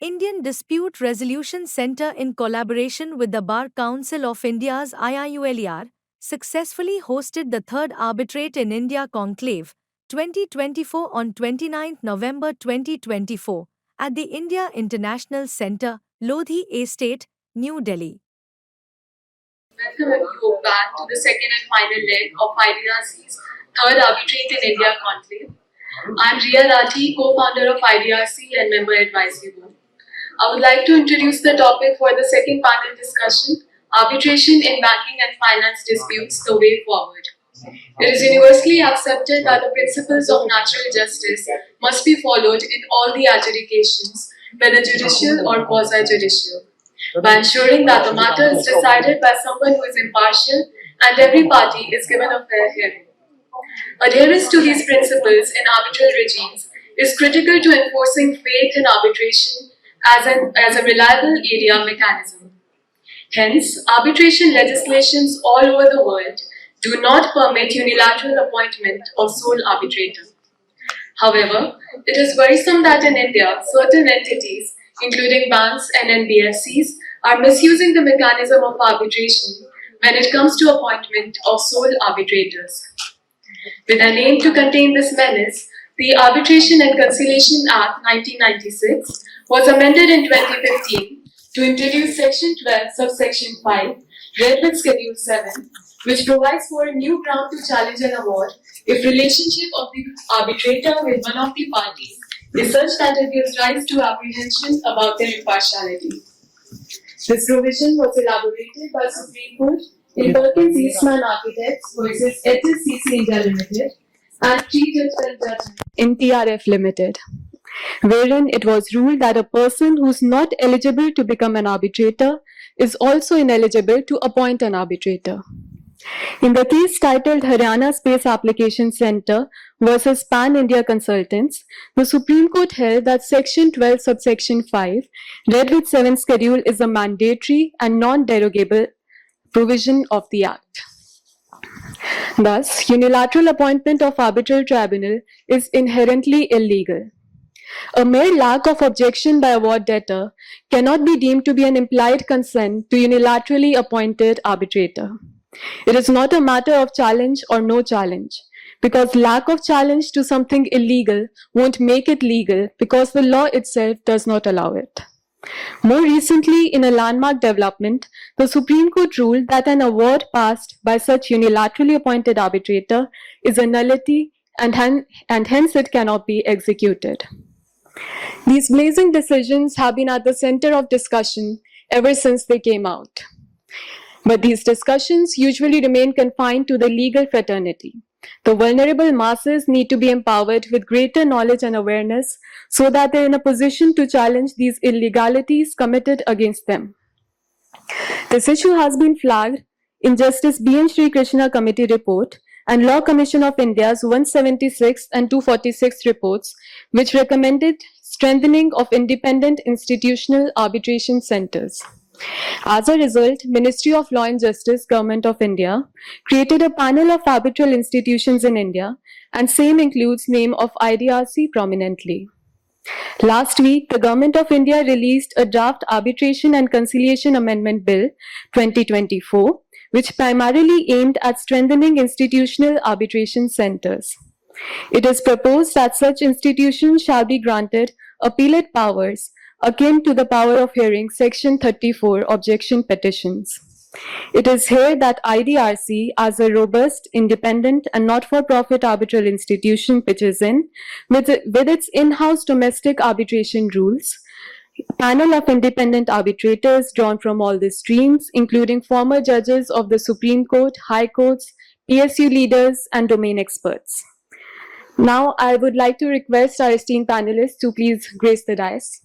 Indian Dispute Resolution Centre in collaboration with the Bar Council of India's IIULER successfully hosted the third Arbitrate in India Conclave 2024 on 29 November 2024 at the India International Centre, Lodhi Estate, New Delhi. Welcome you back to the second and final leg of IDRC's third Arbitrate in India Conclave. I'm Riya Rathi, co-founder of IDRC and member advisory board. I would like to introduce the topic for the second panel discussion, arbitration in banking and finance disputes, the way forward. It is universally accepted that the principles of natural justice must be followed in all the adjudications, whether judicial or quasi-judicial, by ensuring that the matter is decided by someone who is impartial and every party is given a fair hearing. Adherence to these principles in arbitral regimes is critical to enforcing faith in arbitration as a reliable area mechanism. Hence, arbitration legislations all over the world do not permit unilateral appointment of sole arbitrator. However, it is worrisome that in India, certain entities, including banks and NBFCs, are misusing the mechanism of arbitration when it comes to appointment of sole arbitrators. With an aim to contain this menace, the Arbitration and Conciliation Act 1996 was amended in 2015 to introduce Section 12, subsection 5, read with Schedule 7, which provides for a new ground to challenge an award if relationship of the arbitrator with one of the parties is such that it gives rise to apprehension about their impartiality. This provision was elaborated by Supreme Court in Perkins Eastman Architects versus HSCC India Limited and three-judge judgment in TRF Limited, wherein it was ruled that a person who is not eligible to become an arbitrator is also ineligible to appoint an arbitrator. In the case titled Haryana Space Application Centre versus Pan India Consultants, the Supreme Court held that Section 12, subsection 5, read with 7 schedule is a mandatory and non-derogable provision of the Act. Thus, unilateral appointment of arbitral tribunal is inherently illegal. A mere lack of objection by award debtor cannot be deemed to be an implied consent to unilaterally appointed arbitrator. It is not a matter of challenge or no challenge, because lack of challenge to something illegal won't make it legal because the law itself does not allow it. More recently, in a landmark development, the Supreme Court ruled that an award passed by such unilaterally appointed arbitrator is a nullity and hence it cannot be executed. These blazing decisions have been at the center of discussion ever since they came out. But these discussions usually remain confined to the legal fraternity. The vulnerable masses need to be empowered with greater knowledge and awareness so that they're in a position to challenge these illegalities committed against them. This issue has been flagged in Justice B.N. Sri Krishna Committee report and Law Commission of India's 176 and 246 reports, which recommended strengthening of independent institutional arbitration centers. As a result, Ministry of Law and Justice, Government of India, created a panel of arbitral institutions in India, and same includes name of IDRC prominently. Last week, the Government of India released a draft Arbitration and Conciliation Amendment Bill 2024, which primarily aimed at strengthening institutional arbitration centers. It is proposed that such institutions shall be granted appellate powers akin to the power of hearing Section 34 objection petitions. It is here that IDRC, as a robust, independent, and not-for-profit arbitral institution, pitches in with its in-house domestic arbitration rules, panel of independent arbitrators drawn from all the streams, including former judges of the Supreme Court, High Courts, PSU leaders, and domain experts. Now, I would like to request our esteemed panelists to please grace the dais.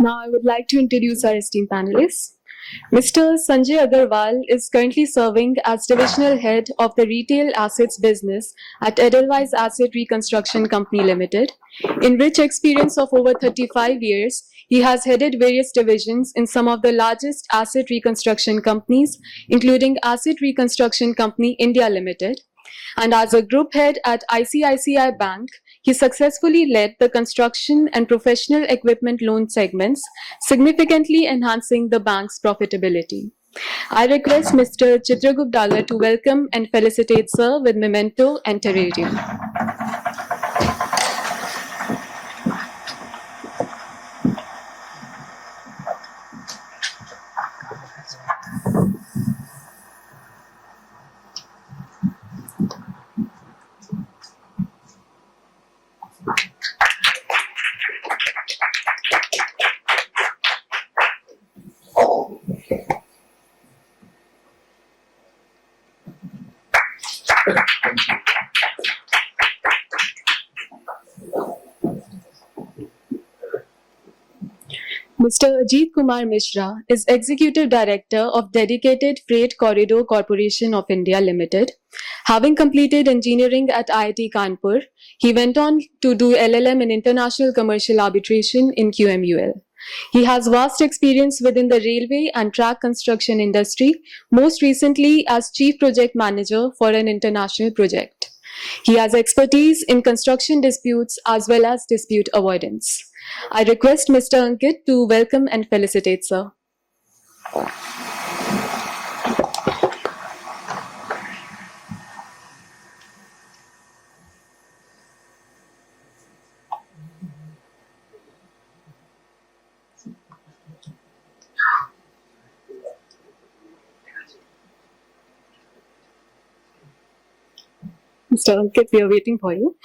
Now I would like to introduce our esteemed panelists. Mr. Sanjay Agarwal is currently serving as Divisional Head of the Retail Assets Business at Edelweiss Asset Reconstruction Company Limited. In rich experience of over 35 years, he has headed various divisions in some of the largest asset reconstruction companies, including Asset Reconstruction Company India Limited. And as a group head at ICICI Bank, he successfully led the construction and professional equipment loan segments, significantly enhancing the bank's profitability. I request Mr. Chitragupt Dagar to welcome and felicitate Sir with memento and terrarium. Mr. Ajit Kumar Mishra is Executive Director of Dedicated Freight Corridor Corporation of India Limited. Having completed engineering at IIT Kanpur, he went on to do LLM in International Commercial Arbitration in QMUL. He has vast experience within the railway and track construction industry, most recently as Chief Project Manager for an international project. He has expertise in construction disputes as well as dispute avoidance. I request Mr. Ankit to welcome and felicitate, sir. Mr. Ankit, we are waiting for you.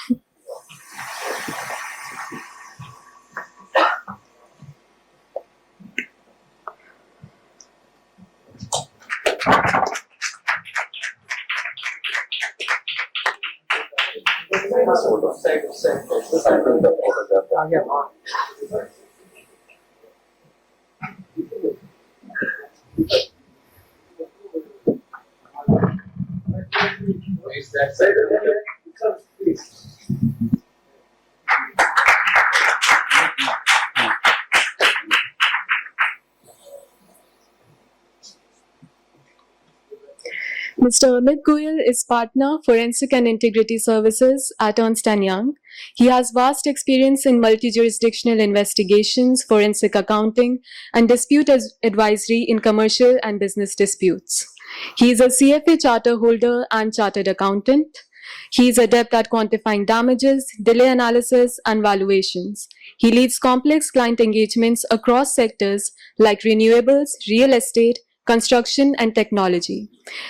Mr. Amit Goyal is Partner, Forensic and Integrity Services at Ernst & Young. He has vast experience in multi-jurisdictional investigations, forensic accounting, and dispute advisory in commercial and business disputes. He is a CFA charter holder and chartered accountant. He is adept at quantifying damages, delay analysis, and valuations. He leads complex client engagements across sectors like renewables, real estate, construction, and technology.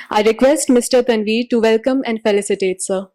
I request Mr. Tanveer to welcome and felicitate, sir.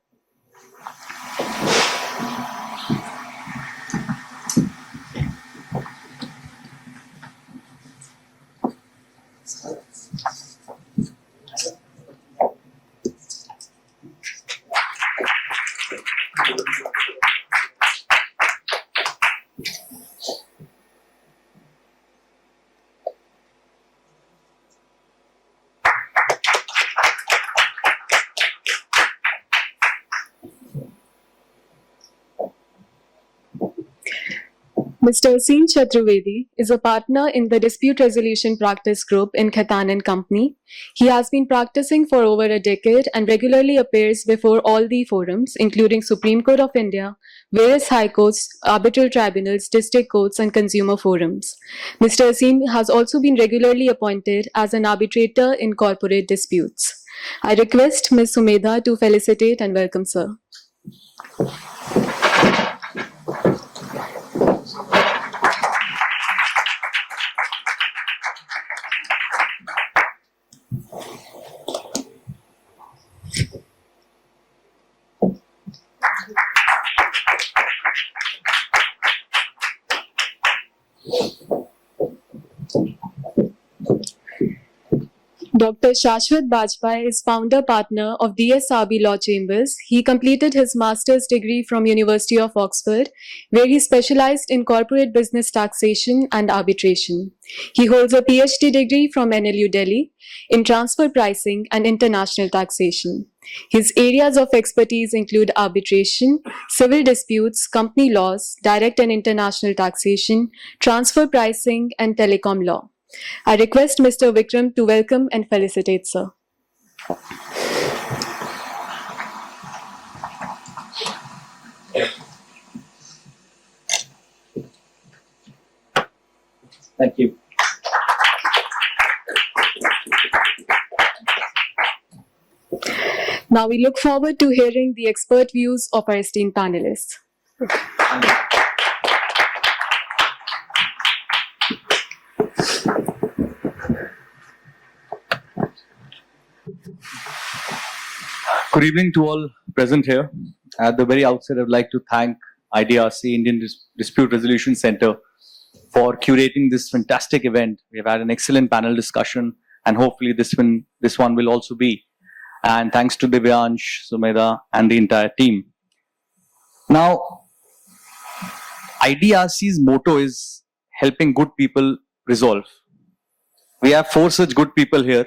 Mr. Asim Chaturvedi is a partner in the Dispute Resolution Practice Group in Khaitan & Company. He has been practicing for over a decade and regularly appears before all the forums, including Supreme Court of India, various high courts, arbitral tribunals, district courts, and consumer forums. Mr. Asim has also been regularly appointed as an arbitrator in corporate disputes. I request Ms. Sumedha to felicitate and welcome, sir. Dr. Shashwat Bajpai is founder partner of DSRB Law Chambers. He completed his master's degree from University of Oxford, where he specialized in corporate business taxation and arbitration. He holds a PhD degree from NLU Delhi in transfer pricing and international taxation. His areas of expertise include arbitration, civil disputes, company laws, direct and international taxation, transfer pricing, and telecom law. I request Mr. Vikram to welcome and felicitate, sir. Thank you. Now we look forward to hearing the expert views of our esteemed panelists. Good evening to all present here. At the very outset, I would like to thank IDRC, Indian Dispute Resolution Center, for curating this fantastic event. We have had an excellent panel discussion, and hopefully this one will also be. And thanks to Divyansh, Sumedha, and the entire team. Now, IDRC's motto is helping good people resolve. We have 4 such good people here,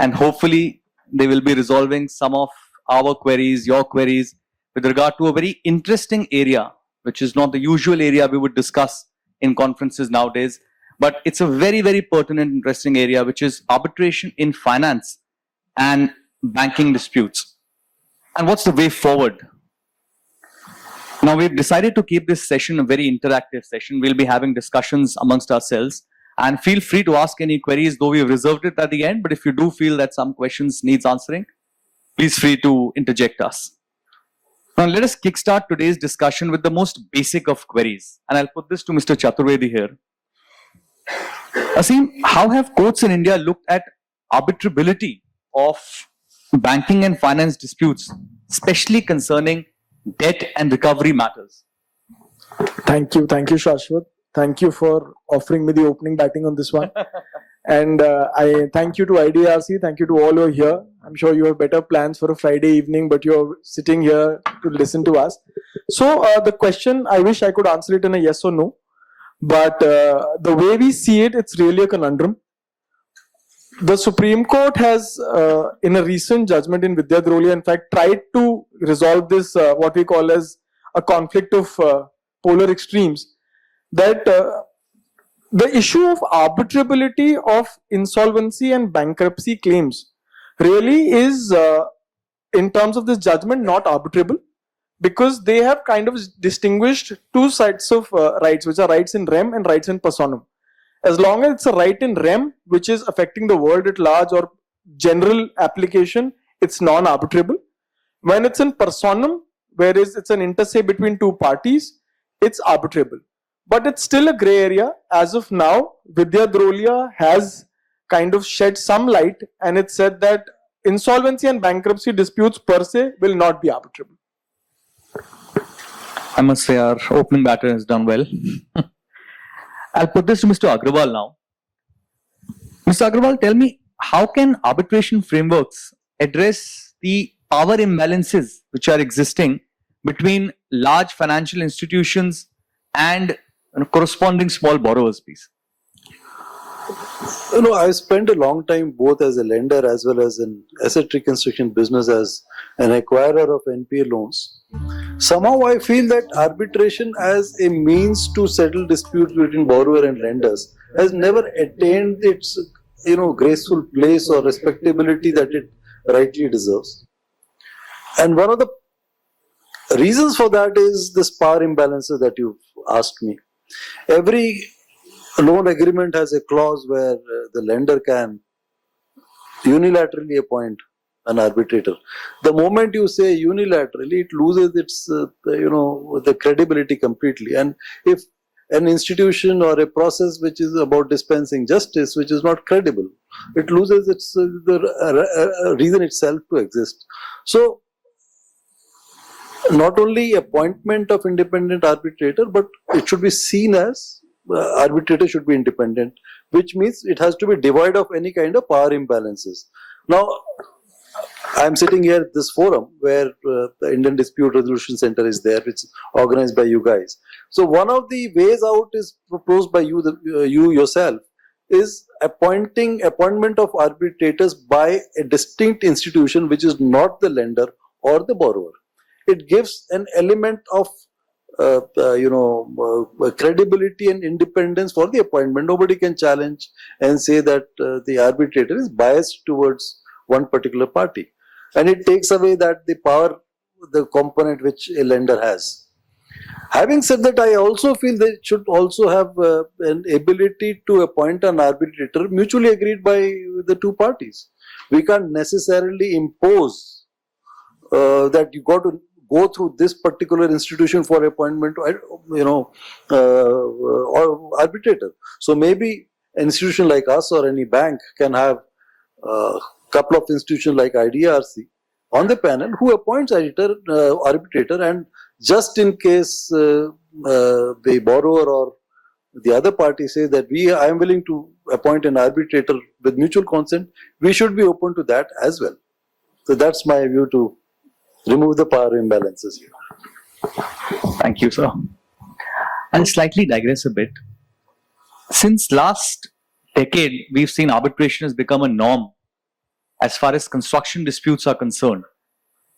and hopefully they will be resolving some of our queries, your queries, with regard to a very interesting area, which is not the usual area we would discuss in conferences nowadays, but it's a very, very pertinent, interesting area, which is arbitration in finance and banking disputes. And what's the way forward? Now, we've decided to keep this session a very interactive session. We'll be having discussions amongst ourselves. And feel free to ask any queries, though we've reserved it at the end. But if you do feel that some questions needs answering, please free to interject us. Now, let us kickstart today's discussion with the most basic of queries. And I'll put this to Mr. Chaturvedi here. Aseem, how have courts in India looked at arbitrability of banking and finance disputes, especially concerning debt and recovery matters? Thank you, Shashwat. Thank you for offering me the opening batting on this one. And I thank you to IDRC, thank you to all who are here. I'm sure you have better plans for a Friday evening, but you're sitting here to listen to us. So the question, I wish I could answer it in a yes or no. But the way we see it, it's really a conundrum. The Supreme Court has, in a recent judgment in Vidya Drolia, in fact, tried to resolve this, what we call as a conflict of polar extremes. That the issue of arbitrability of insolvency and bankruptcy claims really is, in terms of this judgment, not arbitrable, because they have kind of distinguished 2 sets of rights, which are rights in rem and rights in personam. As long as it's a right in rem, which is affecting the world at large or general application, it's non-arbitrable. When it's in personam, whereas it's an inter se between 2 parties, it's arbitrable. But it's still a grey area. As of now, Vidya Drolia has kind of shed some light, and it said that insolvency and bankruptcy disputes per se will not be arbitrable. I must say our opening batter has done well. I'll put this to Mr. Agrawal now. Mr. Agrawal, tell me, how can arbitration frameworks address the power imbalances which are existing between large financial institutions and corresponding small borrowers, please? I spent a long time both as a lender as well as in asset reconstruction business as an acquirer of NPA loans. Somehow I feel that arbitration as a means to settle disputes between borrower and lenders has never attained its graceful place or respectability that it rightly deserves. And one of the reasons for that is this power imbalances that you've asked me. Every loan agreement has a clause where the lender can unilaterally appoint an arbitrator. The moment you say unilaterally, it loses its the credibility completely. And if an institution or a process which is about dispensing justice, which is not credible, it loses its the reason itself to exist. So not only appointment of independent arbitrator, but it should be seen as arbitrator should be independent, which means it has to be devoid of any kind of power imbalances. Now, I'm sitting here at this forum where the Indian Dispute Resolution Center is there, which is organized by you guys. So one of the ways out is proposed by you, you yourself, is appointment of arbitrators by a distinct institution which is not the lender or the borrower. It gives an element of credibility and independence for the appointment. Nobody can challenge and say that the arbitrator is biased towards one particular party, and it takes away that the power, the component which a lender has. Having said that, I also feel they should also have an ability to appoint an arbitrator mutually agreed by the two parties. We can't necessarily impose that you got to go through this particular institution for appointment, or arbitrator. So maybe an institution like us or any bank can have a couple of institutions like IDRC on the panel who appoints arbitrator, and just in case the borrower or the other party say that I am willing to appoint an arbitrator with mutual consent, we should be open to that as well. So that's my view to remove the power imbalances here. Thank you, sir. I'll slightly digress a bit. Since last decade, we've seen arbitration has become a norm as far as construction disputes are concerned,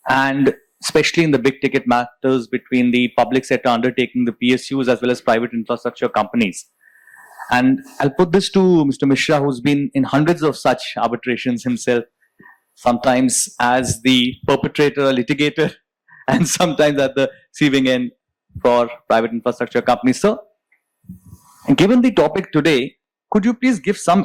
and especially in the big ticket matters between the public sector undertaking, the PSUs, as well as private infrastructure companies. And I'll put this to Mr. Mishra, who's been in hundreds of such arbitrations himself, sometimes as the perpetrator, litigator, and sometimes at the receiving end for private infrastructure companies. So, given the topic today, could you please give some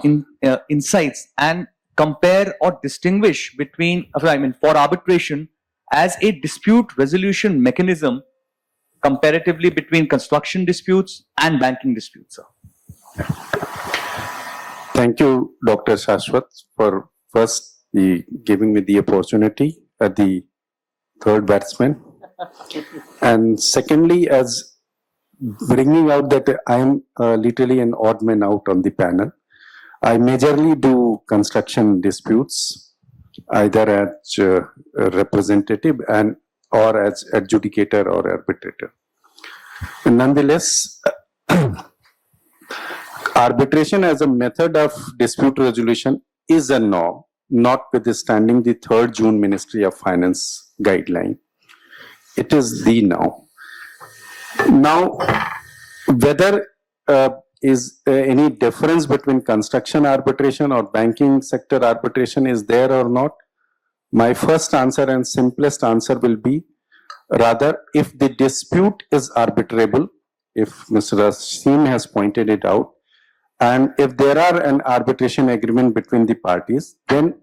insights and compare or distinguish between, for arbitration as a dispute resolution mechanism comparatively between construction disputes and banking disputes, sir? Thank you, Dr. Shashwat, for first giving me the opportunity at the third batsman, and secondly, as bringing out that I am literally an odd man out on the panel. I majorly do construction disputes, either as a representative or as adjudicator or arbitrator. And nonetheless, arbitration as a method of dispute resolution is a norm, notwithstanding the 3rd June Ministry of Finance guideline. It is the norm. Now, whether is any difference between construction arbitration or banking sector arbitration is there or not, my first answer and simplest answer will be, rather, if the dispute is arbitrable, if Mr. Rasim has pointed it out, and if there are an arbitration agreement between the parties, then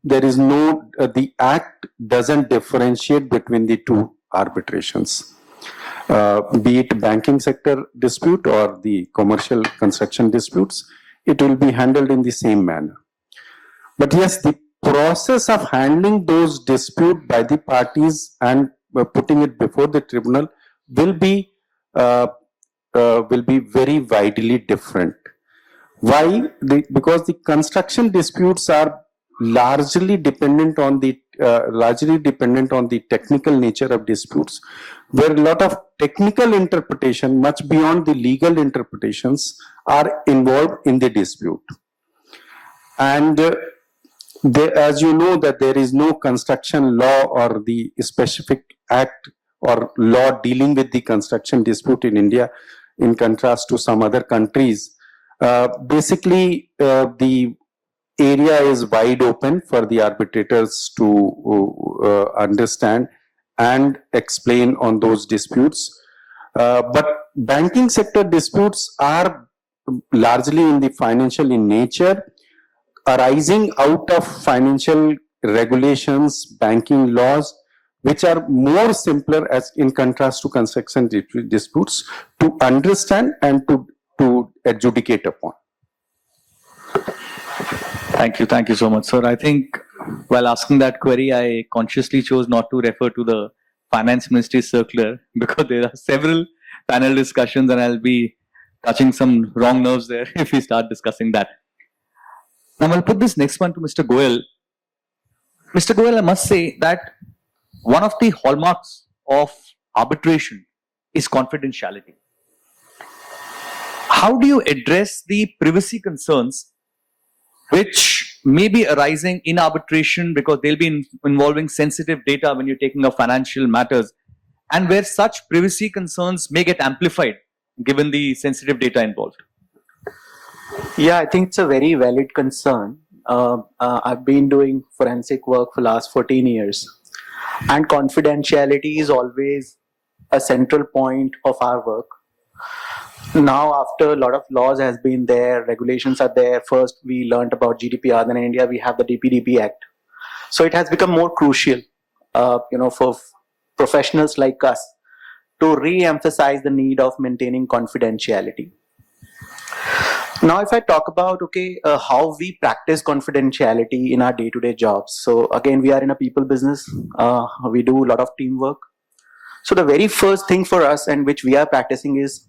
there is no, the Act doesn't differentiate between the two arbitrations. Be it banking sector dispute or the commercial construction disputes, it will be handled in the same manner. But yes, the process of handling those disputes by the parties and putting it before the tribunal will be very widely different. Why? Because the construction disputes are largely dependent on the technical nature of disputes, where a lot of technical interpretation, much beyond the legal interpretations, are involved in the dispute. And as you know, that there is no construction law or the specific act or law dealing with the construction dispute in India, in contrast to some other countries. Basically, the area is wide open for the arbitrators to understand and explain on those disputes. But banking sector disputes are largely in the financial in nature, arising out of financial regulations, banking laws, which are more simpler as in contrast to construction disputes to understand and to adjudicate upon. Thank you so much, sir. I think while asking that query, I consciously chose not to refer to the Finance Ministry circular because there are several panel discussions and I'll be touching some wrong nerves there if we start discussing that. Now I'll put this next one to Mr. Goyal. Mr. Goyal, I must say that one of the hallmarks of arbitration is confidentiality. How do you address the privacy concerns which may be arising in arbitration because they'll be involving sensitive data when you're taking up financial matters, and where such privacy concerns may get amplified given the sensitive data involved? Yeah, I think it's a very valid concern. I've been doing forensic work for the last 14 years, and confidentiality is always a central point of our work. Now, after a lot of laws has been there, regulations are there. First, we learned about GDPR. Then in India, we have the DPDP Act. So it has become more crucial, for professionals like us to re-emphasize the need of maintaining confidentiality. Now, if I talk about, how we practice confidentiality in our day-to-day jobs. So again, we are in a people business. We do a lot of teamwork. So the very first thing for us and which we are practicing is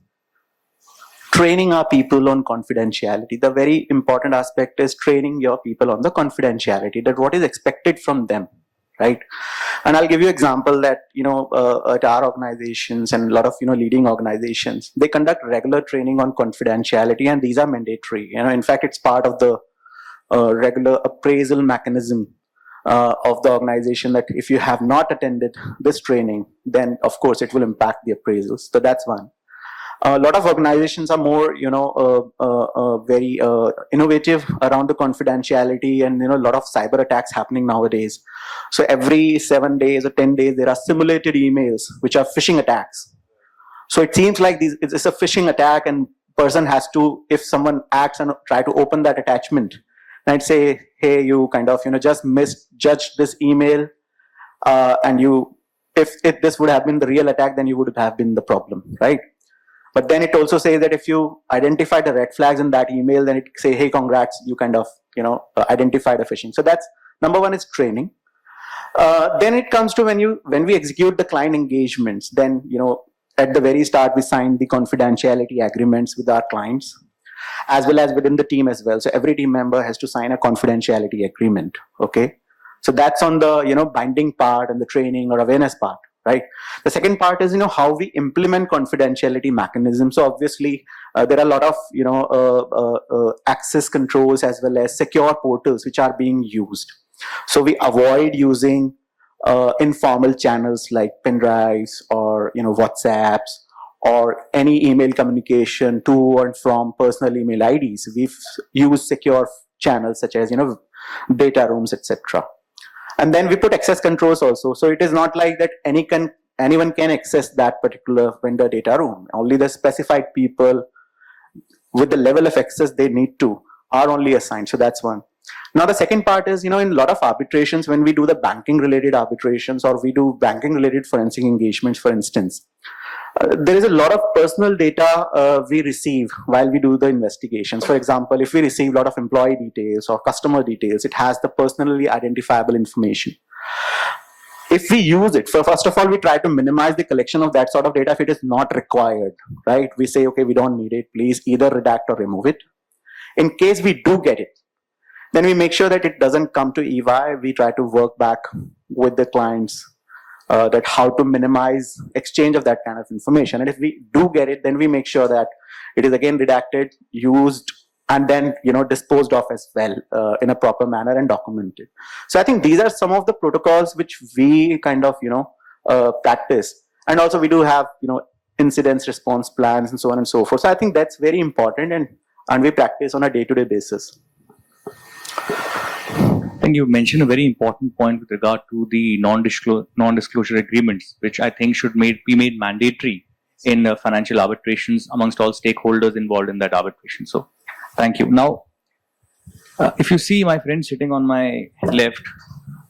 training our people on confidentiality. The very important aspect is training your people on the confidentiality, that what is expected from them, right? And I'll give you an example that, at our organizations and a lot of, leading organizations, they conduct regular training on confidentiality, and these are mandatory. In fact, it's part of the regular appraisal mechanism of the organization, that if you have not attended this training, then of course it will impact the appraisals. So that's one. A lot of organizations are more, very innovative around the confidentiality, and a lot of cyber attacks happening nowadays. So every 7 days or 10 days, there are simulated emails which are phishing attacks. So it seems like it's a phishing attack, and person has to, if someone acts and try to open that attachment, and say, hey, you kind of, just misjudged this email, and if this would have been the real attack, then you would have been the problem, right? But then it also says that if you identify the red flags in that email, then it say, hey, congrats, you kind of, identified a phishing. So that's number one, is training. Then it comes to when we execute the client engagements, then, at the very start, we sign the confidentiality agreements with our clients, as well as within the team as well. So every team member has to sign a confidentiality agreement. Okay. So that's on the, binding part and the training or awareness part. Right. The second part is, how we implement confidentiality mechanisms. So obviously, there are a lot of, access controls as well as secure portals which are being used. So we avoid using informal channels like pen drives or, WhatsApps or any email communication to and from personal email IDs. We've used secure channels such as, data rooms, etc. And then we put access controls also. So it is not like that anyone can access that particular vendor data room. Only the specified people with the level of access they need to are only assigned. So that's one. Now the second part is, in a lot of arbitrations, when we do the banking related arbitrations or we do banking related forensic engagements, for instance, there is a lot of personal data we receive while we do the investigations. For example, if we receive a lot of employee details or customer details, it has the personally identifiable information. If we use it, first of all, we try to minimize the collection of that sort of data if it is not required, right? We say, okay, we don't need it. Please either redact or remove it. In case we do get it, then we make sure that it doesn't come to EY. We try to work back with the clients that how to minimize exchange of that kind of information. And if we do get it, then we make sure that it is again redacted, used, and then disposed of as well in a proper manner and documented. So I think these are some of the protocols which we kind of practice. And also we do have incidents response plans and so on and so forth. So I think that's very important, and we practice on a day-to-day basis. I think you mentioned a very important point with regard to the non-disclosure agreements, which I think should be made mandatory in financial arbitrations amongst all stakeholders involved in that arbitration. So, thank you. Now, if you see my friend sitting on my left,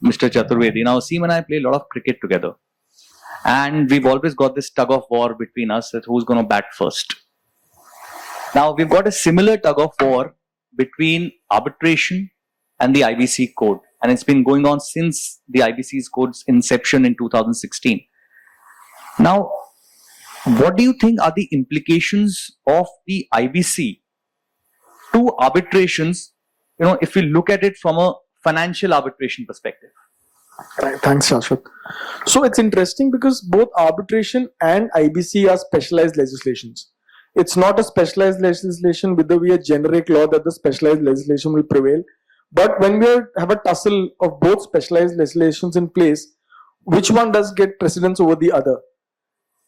Mr. Chaturvedi, now Seem and I play a lot of cricket together. And we've always got this tug of war between us that who's going to bat first. Now, we've got a similar tug of war between arbitration and the IBC code. And it's been going on since the IBC's code's inception in 2016. Now, What do you think are the implications of the IBC to arbitrations, if we look at it from a financial arbitration perspective? Right, thanks, Shashwat. So it's interesting because both arbitration and IBC are specialized legislations. It's not a specialized legislation with a generic law that the specialized legislation will prevail. But when we have a tussle of both specialized legislations in place, which one does get precedence over the other?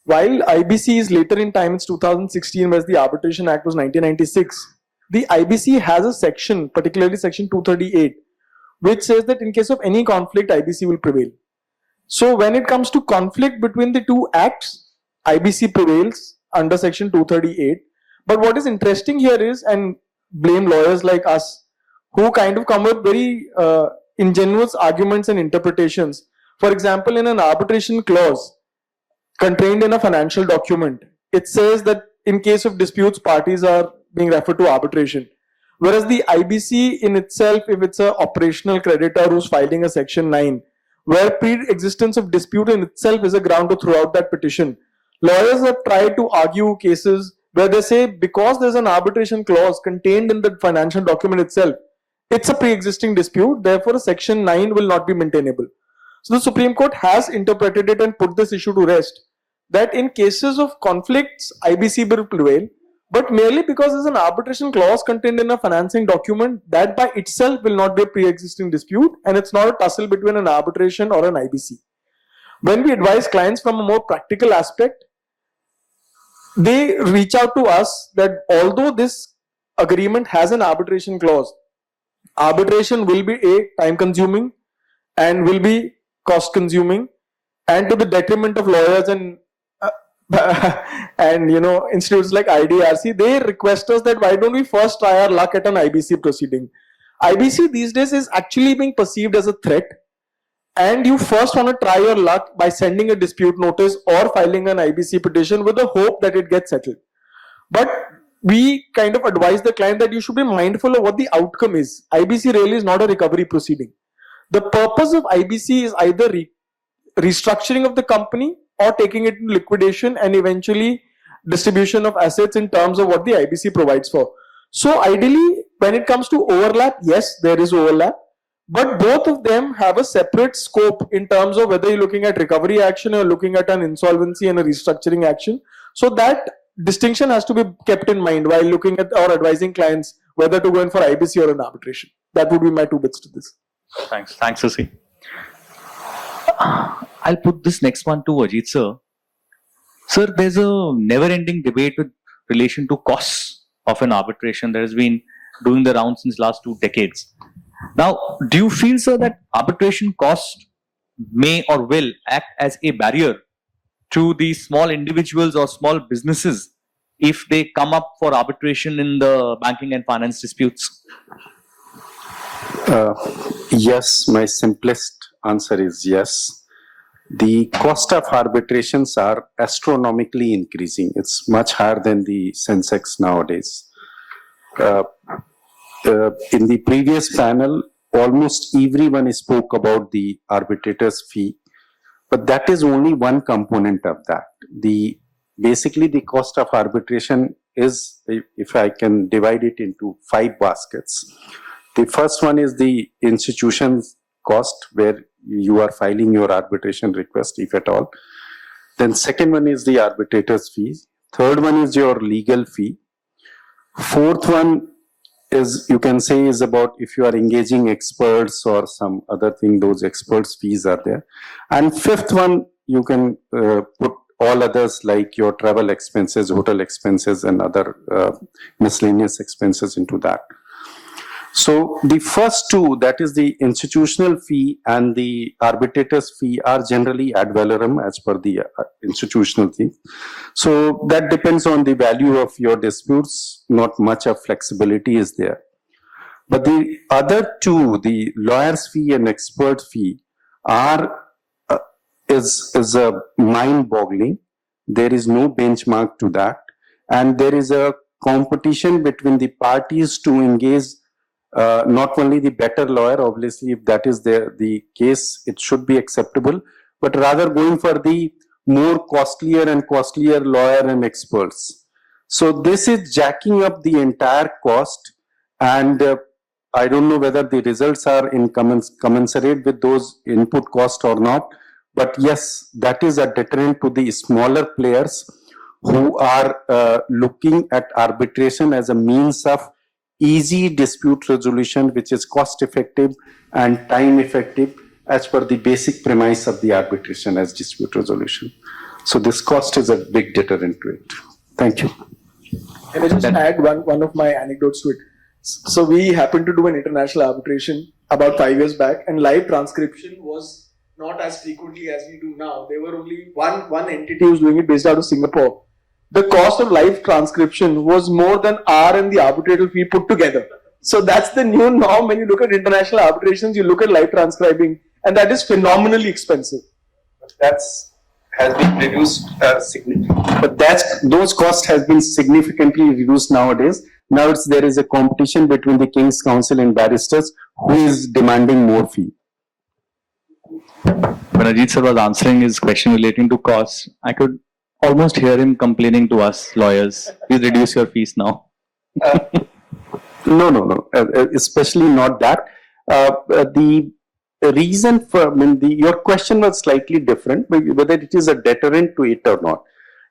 While IBC is later in time, it's 2016, whereas the Arbitration Act was 1996. The IBC has a section, particularly section 238, which says that in case of any conflict, IBC will prevail. So when it comes to conflict between the two acts, IBC prevails under section 238. But what is interesting here is, and blame lawyers like us, who kind of come with very ingenuous arguments and interpretations. For example, in an arbitration clause contained in a financial document, it says that in case of disputes, parties are being referred to arbitration. Whereas the IBC in itself, if it's an operational creditor who's filing a section 9, where pre-existence of dispute in itself is a ground to throw out that petition, lawyers have tried to argue cases where they say because there's an arbitration clause contained in the financial document itself, it's a pre-existing dispute, therefore a section 9 will not be maintainable. So the Supreme Court has interpreted it and put this issue to rest, that in cases of conflicts, IBC will prevail, but merely because there's an arbitration clause contained in a financing document, that by itself will not be a pre-existing dispute, and it's not a tussle between an arbitration or an IBC. When we advise clients from a more practical aspect, they reach out to us that although this agreement has an arbitration clause, arbitration will be time consuming and will be cost consuming and to the detriment of lawyers and institutes like IDRC. They request us that why don't we first try our luck at an IBC proceeding. IBC these days is actually being perceived as a threat, and you first want to try your luck by sending a dispute notice or filing an IBC petition with the hope that it gets settled. But we kind of advise the client that you should be mindful of what the outcome is. IBC really is not a recovery proceeding. The purpose of IBC is either restructuring of the company or taking it into liquidation and eventually distribution of assets in terms of what the IBC provides for. So ideally, when it comes to overlap, yes, there is overlap, but both of them have a separate scope in terms of whether you're looking at recovery action or looking at an insolvency and a restructuring action. So that distinction has to be kept in mind while looking at or advising clients whether to go in for IBC or an arbitration. That would be my 2 bits to this. Thanks, Sasi. I'll put this next one to Ajit sir. Sir, there's a never-ending debate with relation to costs of an arbitration that has been doing the round since last 2 decades. Now, do you feel, sir, that arbitration cost may or will act as a barrier to the small individuals or small businesses if they come up for arbitration in the banking and finance disputes? Yes, my simplest answer is yes. The cost of arbitrations are astronomically increasing. It's much higher than the Sensex nowadays. In the previous panel, almost everyone spoke about the arbitrator's fee, but that is only one component of that. Basically the cost of arbitration is, if I can divide it into 5 baskets. The first one is the institution's cost, where you are filing your arbitration request, if at all. Then second one is the arbitrator's fees. Third one is your legal fee. Fourth one is, you can say, is about if you are engaging experts or some other thing, those experts' fees are there. And fifth one, you can put all others like your travel expenses, hotel expenses, and other miscellaneous expenses into that. So the first 2, that is the institutional fee and the arbitrator's fee, are generally ad valorem as per the institutional fee. So that depends on the value of your disputes. Not much of flexibility is there. But the other 2, the lawyer's fee and expert fee, is mind-boggling. There is no benchmark to that, and there is a competition between the parties to engage not only the better lawyer. Obviously, if that is the case, it should be acceptable, but rather going for the more costlier and costlier lawyer and experts. So this is jacking up the entire cost, and I don't know whether the results are in commensurate with those input costs or not. But yes, that is a deterrent to the smaller players who are looking at arbitration as a means of easy dispute resolution, which is cost effective and time effective as per the basic premise of the arbitration as dispute resolution. So this cost is a big deterrent to it. Thank you. Can I just add one of my anecdotes to it? So we happened to do an international arbitration about 5 years back, and live transcription was not as frequently as we do now. There were only one entity who was doing it based out of Singapore. The cost of live transcription was more than our and the arbitral fee put together. So that's the new norm. When you look at international arbitrations, you look at live transcribing, and that is phenomenally expensive. Has been reduced significantly. But those costs has been significantly reduced nowadays. Now there is a competition between the King's Counsel and barristers who is demanding more fee. When Ajit sir was answering his question relating to costs, I could almost hear him complaining to us lawyers, please reduce your fees now. No. Especially not that. The reason for, your question was slightly different, whether it is a deterrent to it or not.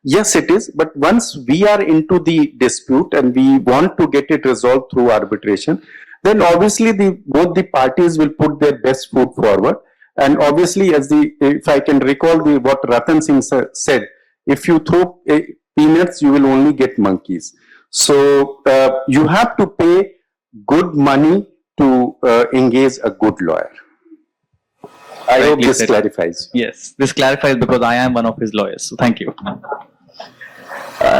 Yes, it is. But once we are into the dispute and we want to get it resolved through arbitration, then obviously both the parties will put their best foot forward. And obviously, if I can recall what Ratan Singh said, if you throw peanuts, you will only get monkeys. So you have to pay good money to engage a good lawyer. I hope this clarifies. Yes, this clarifies because I am one of his lawyers. So thank you.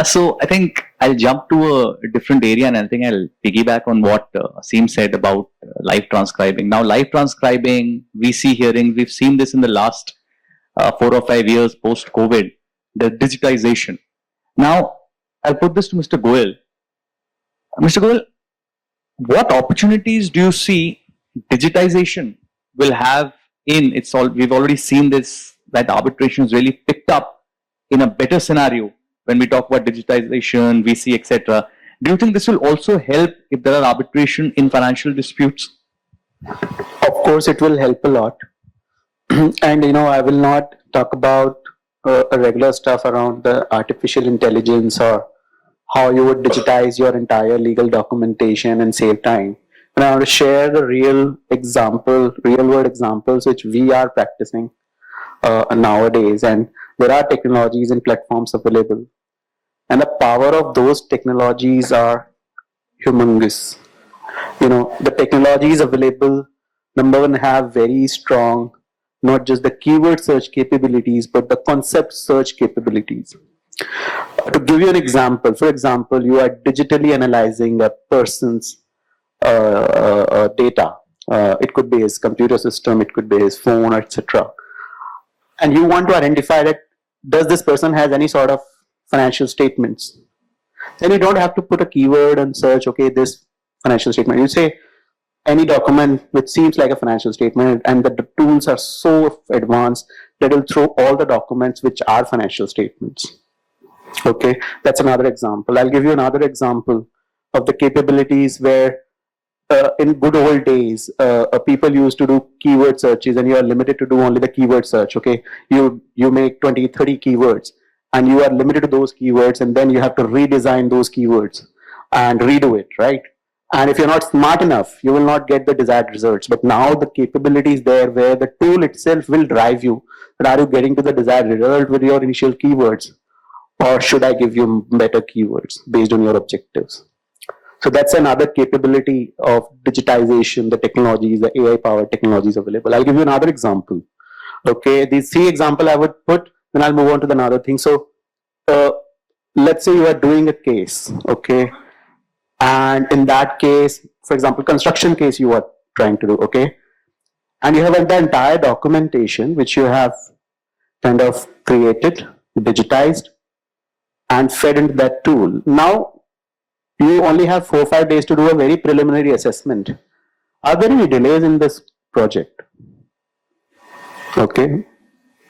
So I think I'll jump to a different area, and I think I'll piggyback on what Aseem said about live transcribing. Now, live transcribing, VC hearings, we've seen this in the last 4 or 5 years post-COVID, the digitization. Now, I'll put this to Mr. Goel. Mr. Goel, what opportunities do you see digitization will have we've already seen this, that arbitration is really picked up in a better scenario when we talk about digitization, VC, etc. Do you think this will also help if there are arbitration in financial disputes? Of course, it will help a lot. And I will not talk about regular stuff around the artificial intelligence or how you would digitize your entire legal documentation and save time. And I want to share the real world examples which we are practicing nowadays. And there are technologies and platforms available. And the power of those technologies are humongous. The technologies available, number one, have very strong, not just the keyword search capabilities, but the concept search capabilities. To give you an example, for example, you are digitally analyzing a person's data. It could be his computer system, it could be his phone, etc. And you want to identify that, does this person has any sort of financial statements? Then you don't have to put a keyword and search, okay, this financial statement. You say any document which seems like a financial statement, and the tools are so advanced that will throw all the documents which are financial statements. Okay, that's another example. I'll give you another example of the capabilities where in good old days, people used to do keyword searches, and you are limited to do only the keyword search. Okay, you make 20, 30 keywords, and you are limited to those keywords, and then you have to redesign those keywords and redo it, right? And if you're not smart enough, you will not get the desired results. But now the capability is there where the tool itself will drive you. But are you getting to the desired result with your initial keywords? Or should I give you better keywords based on your objectives? So that's another capability of digitization, the technologies, the AI-powered technologies available. I'll give you another example. Okay, these 3 examples I would put, then I'll move on to the another thing. So let's say you are doing a case, okay? And in that case, for example, construction case you are trying to do, okay? And you have the entire documentation which you have kind of created, digitized, and fed into that tool. Now, you only have 4 or 5 days to do a very preliminary assessment. Are there any delays in this project? Okay.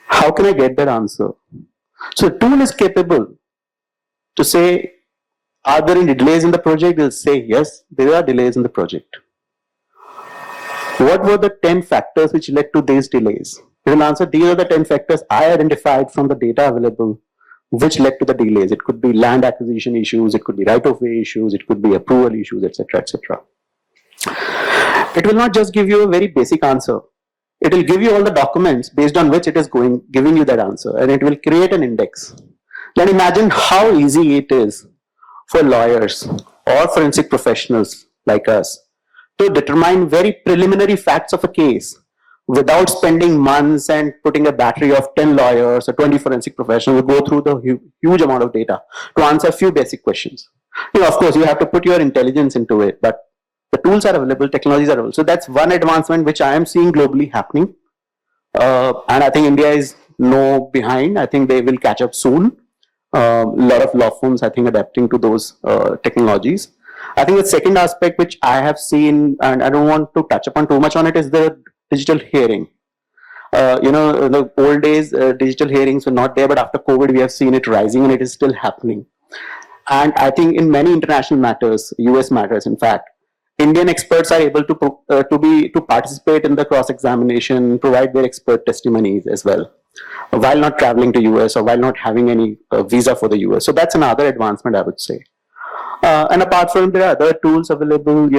How can I get that answer? So the tool is capable to say, are there any delays in the project? They'll say, yes, there are delays in the project. What were the 10 factors which led to these delays? It will answer, these are the 10 factors I identified from the data available which led to the delays. It could be land acquisition issues, it could be right-of-way issues, it could be approval issues, etc., etc. It will not just give you a very basic answer. It will give you all the documents based on which it is giving you that answer, and it will create an index. Then imagine how easy it is for lawyers or forensic professionals like us to determine very preliminary facts of a case without spending months and putting a battery of 10 lawyers or 20 forensic professionals who go through the huge amount of data to answer a few basic questions. Of course, you have to put your intelligence into it, but the tools are available, technologies are available. So that's one advancement which I am seeing globally happening. And I think India is no behind. I think they will catch up soon. A lot of law firms, I think, adapting to those technologies. I think the second aspect which I have seen, and I don't want to touch upon too much on it, is the digital hearing. In the old days, digital hearings were not there, but after COVID, we have seen it rising and it is still happening. And I think in many international matters, US matters, in fact, Indian experts are able to participate in the cross-examination, provide their expert testimonies as well, while not traveling to US or while not having any visa for the US. So that's another advancement, I would say. And apart from, there are other tools available,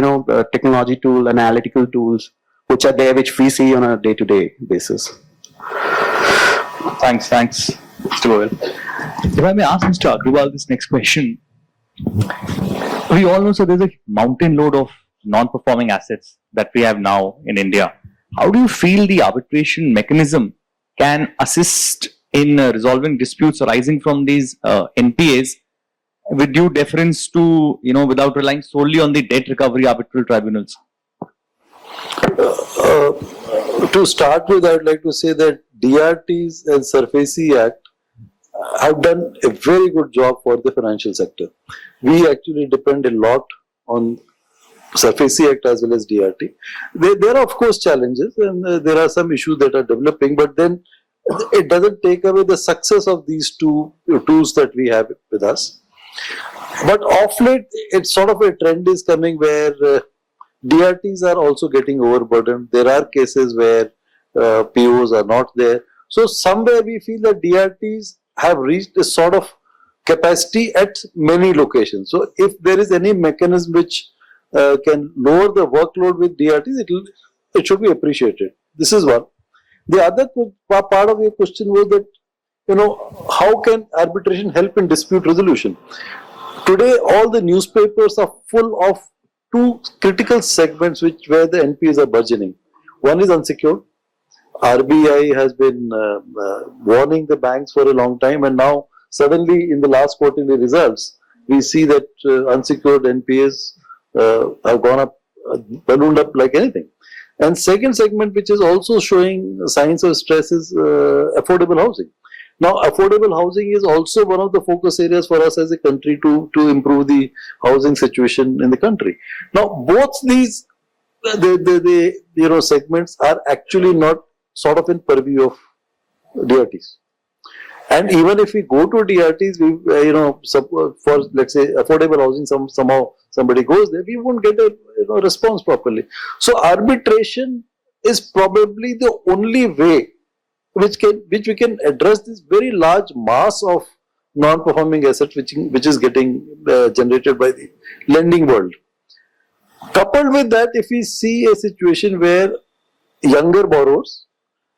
technology tool, analytical tools, which are there, which we see on a day-to-day basis. Thanks, Mr. Goyal. If I may ask Mr. Agrawal this next question, we all know, so there's a mountain load of non-performing assets that we have now in India. How do you feel the arbitration mechanism can assist in resolving disputes arising from these NPAs with due deference to, without relying solely on the debt recovery arbitral tribunals? To start with, I would like to say that DRTs and SURFACE Act have done a very good job for the financial sector. We actually depend a lot on SURFACE Act as well as DRT. There are of course challenges and there are some issues that are developing, but then it doesn't take away the success of these two tools that we have with us. But of late, it's sort of a trend is coming where DRTs are also getting overburdened. There are cases where POs are not there. So somewhere we feel that DRTs have reached a sort of capacity at many locations. So if there is any mechanism which can lower the workload with DRTs, it should be appreciated. This is one. The other part of your question was that, how can arbitration help in dispute resolution? Today, all the newspapers are full of two critical segments where the NPAs are burgeoning. One is unsecured. RBI has been warning the banks for a long time, and now suddenly in the last quarterly results, we see that unsecured NPAs have gone up, ballooned up like anything. And second segment, which is also showing signs of stress, is affordable housing. Now, affordable housing is also one of the focus areas for us as a country to improve the housing situation in the country. Now, both these segments are actually not sort of in purview of DRTs. And even if we go to DRTs, for let's say affordable housing, somehow somebody goes there, we won't get a response properly. So arbitration is probably the only way which we can address this very large mass of non-performing assets which is getting generated by the lending world. Coupled with that, if we see a situation where younger borrowers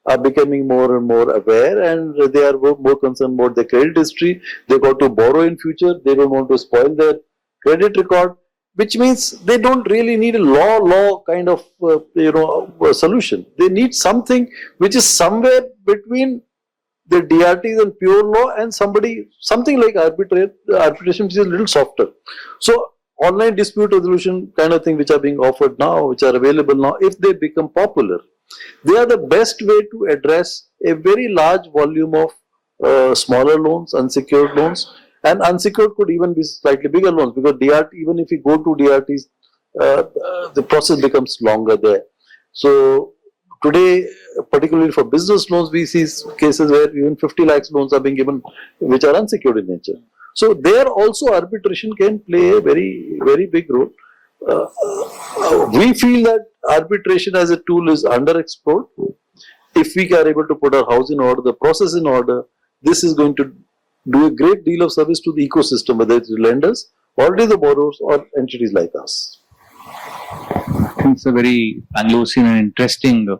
are becoming more and more aware and they are more concerned about their credit history, they got to borrow in future, they don't want to spoil their credit record, which means they don't really need a law kind of solution. They need something which is somewhere between the DRTs and pure law and something like arbitration, which is a little softer. So online dispute resolution kind of thing which are being offered now, which are available now, if they become popular, they are the best way to address a very large volume of smaller loans, unsecured loans, and unsecured could even be slightly bigger loans, because DRT, even if you go to DRTs, the process becomes longer there. So today, particularly for business loans, we see cases where even 50 lakhs loans are being given, which are unsecured in nature. So there also arbitration can play a very, very big role. We feel that arbitration as a tool is underexplored. If we are able to put our house in order, the process in order, this is going to do a great deal of service to the ecosystem, whether it's lenders, already the borrowers, or entities like us. I think it's a very Anglo-Indian and interesting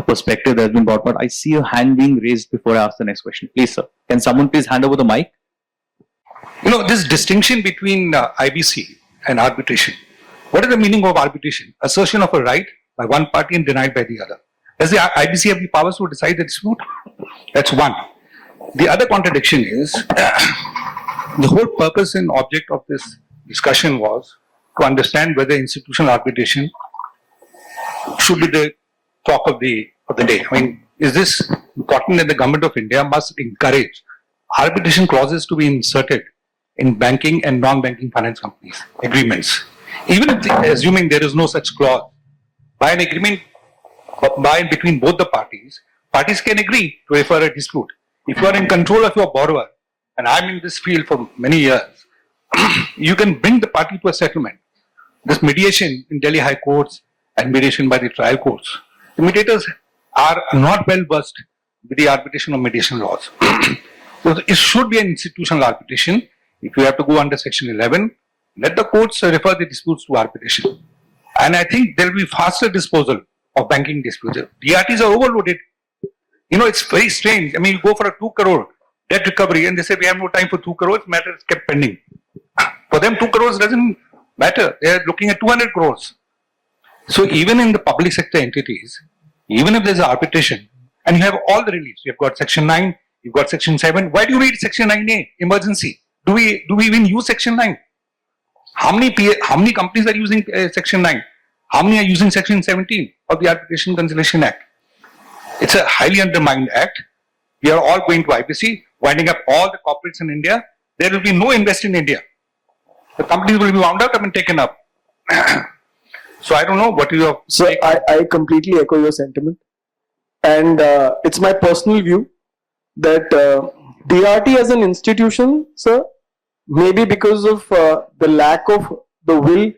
perspective that has been brought. But I see a hand being raised before I ask the next question. Please, sir. Can someone please hand over the mic? This distinction between IBC and arbitration. What is the meaning of arbitration? Assertion of a right by one party and denied by the other. Does the IBC have the powers to decide the dispute? That's one. The other contradiction is the whole purpose and object of this discussion was to understand whether institutional arbitration should be the talk of the day. I mean, is this important that the government of India must encourage arbitration clauses to be inserted in banking and non-banking finance companies agreements? Even if assuming there is no such clause, by an agreement by and between both the parties can agree to refer a dispute. If you are in control of your borrower, and I'm in this field for many years, you can bring the party to a settlement. This mediation in Delhi High Courts and mediation by the trial courts, the mediators are not well versed with the arbitration or mediation laws. So it should be an institutional arbitration. If you have to go under Section 11, let the courts refer the disputes to arbitration. And I think there will be faster disposal of banking disputes. DRTs are overloaded. It's very strange. I mean, you go for a 2 crore debt recovery and they say we have no time for 2 crores, matter is kept pending. For them, 2 crores doesn't matter. They are looking at 200 crores. So even in the public sector entities, even if there's an arbitration and you have all the reliefs, you've got Section 9, you've got Section 7, why do you read Section 9A, emergency? Do we even use Section 9? How many companies are using Section 9? How many are using Section 17 of the Arbitration Conciliation Act? It's a highly undermined act. We are all going to IBC, winding up all the corporates in India. There will be no invest in India. The companies will be wound up and taken up. So I don't know what you have. So I completely echo your sentiment. And it's my personal view that DRT as an institution, sir, maybe because of the lack of the will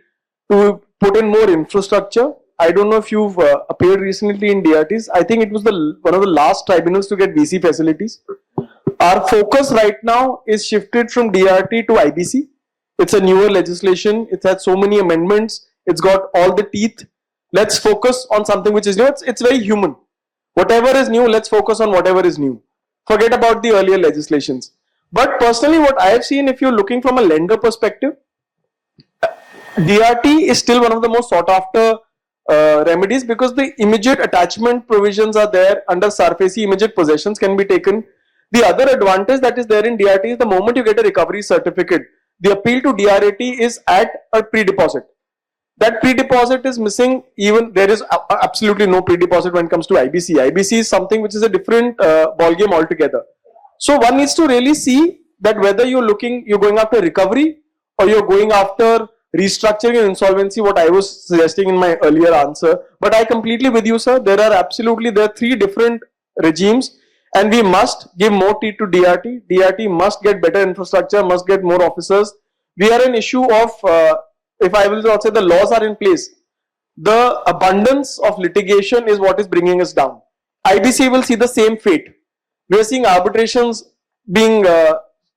to put in more infrastructure. I don't know if you've appeared recently in DRTs. I think it was one of the last tribunals to get VC facilities. Our focus right now is shifted from DRT to IBC. It's a newer legislation. It has so many amendments. It's got all the teeth. Let's focus on something which is new. It's very human. Whatever is new, let's focus on whatever is new. Forget about the earlier legislations. But personally, what I have seen, if you're looking from a lender perspective, DRT is still one of the most sought after remedies because the immediate attachment provisions are there under SARFAESI. Immediate possessions can be taken. The other advantage that is there in DRT is the moment you get a recovery certificate, the appeal to DRT is at a pre-deposit. That pre-deposit is missing. Even there is absolutely no pre-deposit when it comes to IBC. IBC is something which is a different ball game altogether. So one needs to really see that whether you're going after recovery or you're going after restructuring and insolvency, what I was suggesting in my earlier answer. But I completely with you, sir. There are 3 different regimes and we must give more teeth to DRT. DRT must get better infrastructure, must get more officers. We are an issue of, if I will not say the laws are in place, the abundance of litigation is what is bringing us down. IBC will see the same fate. We are seeing arbitrations being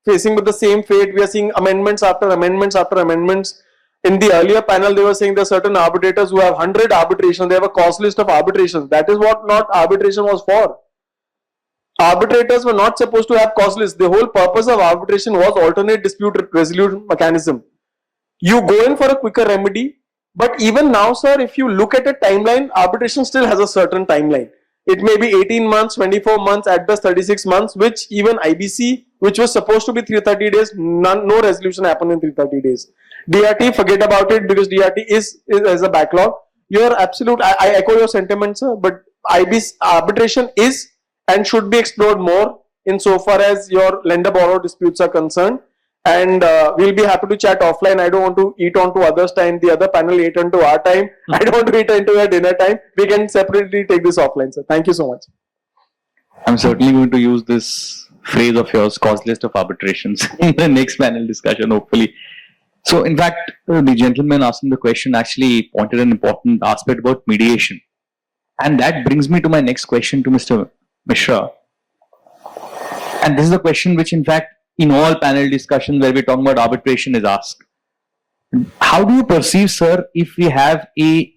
facing with the same fate. We are seeing amendments after amendments after amendments. In the earlier panel, they were saying there are certain arbitrators who have 100 arbitrations. They have a cause list of arbitrations. That is what not arbitration was for. Arbitrators were not supposed to have cause lists. The whole purpose of arbitration was alternate dispute resolution mechanism. You go in for a quicker remedy. But even now, sir, if you look at a timeline, arbitration still has a certain timeline. It may be 18 months, 24 months, at best 36 months, which even IBC, which was supposed to be 330 days, no resolution happened in 330 days. DRT, forget about it because DRT is a backlog. You are absolute, I echo your sentiments, sir, but IBC arbitration is and should be explored more insofar as your lender-borrower disputes are concerned. and we'll be happy to chat offline. I don't want to eat onto others' time. The other panel ate onto our time. I don't want to eat into your dinner time. We can separately take this offline, sir. Thank you so much. I'm certainly going to use this phrase of yours, cause list of arbitrations, in the next panel discussion, hopefully. So, in fact, the gentleman asking the question actually pointed an important aspect about mediation. And that brings me to my next question to Mr. Mishra. And this is a question which, in fact, in all panel discussions where we're talking about arbitration is asked. How do you perceive, sir, if we have a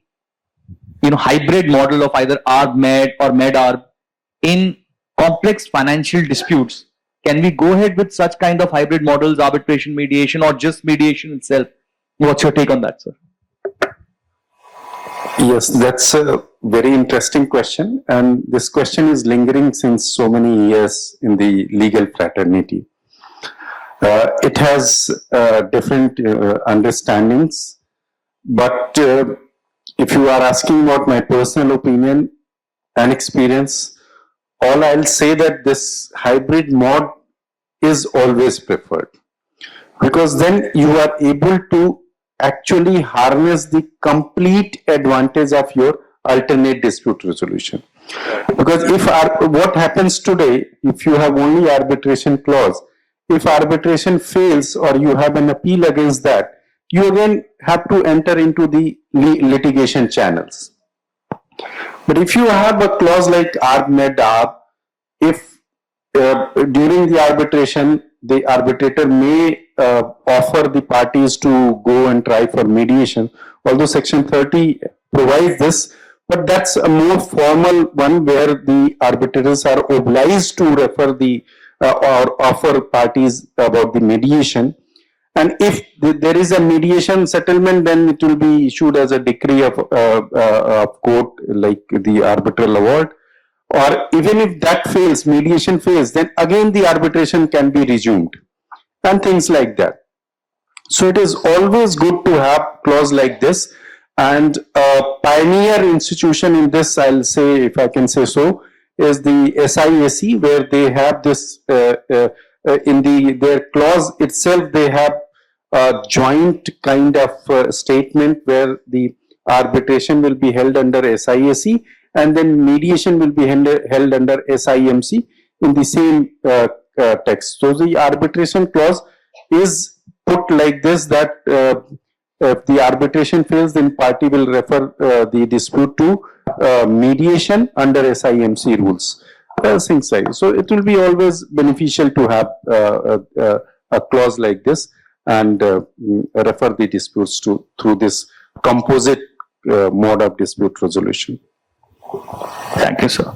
hybrid model of either ARB-MED or MED-ARB in complex financial disputes? Can we go ahead with such kind of hybrid models, arbitration, mediation, or just mediation itself? What's your take on that, sir? Yes, that's a very interesting question, and this question is lingering since so many years in the legal fraternity. It has different understandings, but if you are asking about my personal opinion and experience, all I'll say that this hybrid mod is always preferred, because then you are able to actually harness the complete advantage of your alternate dispute resolution. Because what happens today, if you have only arbitration clause, if arbitration fails or you have an appeal against that, you again have to enter into the litigation channels. But if you have a clause like ARB-MED-ARB, if during the arbitration the arbitrator may offer the parties to go and try for mediation, although section 30 provides this, but that's a more formal one where the arbitrators are obliged to refer the or offer parties about the mediation. And if there is a mediation settlement, then it will be issued as a decree of court, like the arbitral award. Or even if that fails, mediation fails, then again the arbitration can be resumed and things like that. So it is always good to have clause like this, and a pioneer institution in this, I'll say, if I can say so, is the SIAC, where they have this in their clause itself, they have a joint kind of statement where the arbitration will be held under SIAC and then mediation will be held under SIMC in the same text. So the arbitration clause is put like this, that if the arbitration fails, then party will refer the dispute to mediation under SIMC rules. Things like so, it will be always beneficial to have a clause like this and refer the disputes through this composite mode of dispute resolution. Thank you, sir.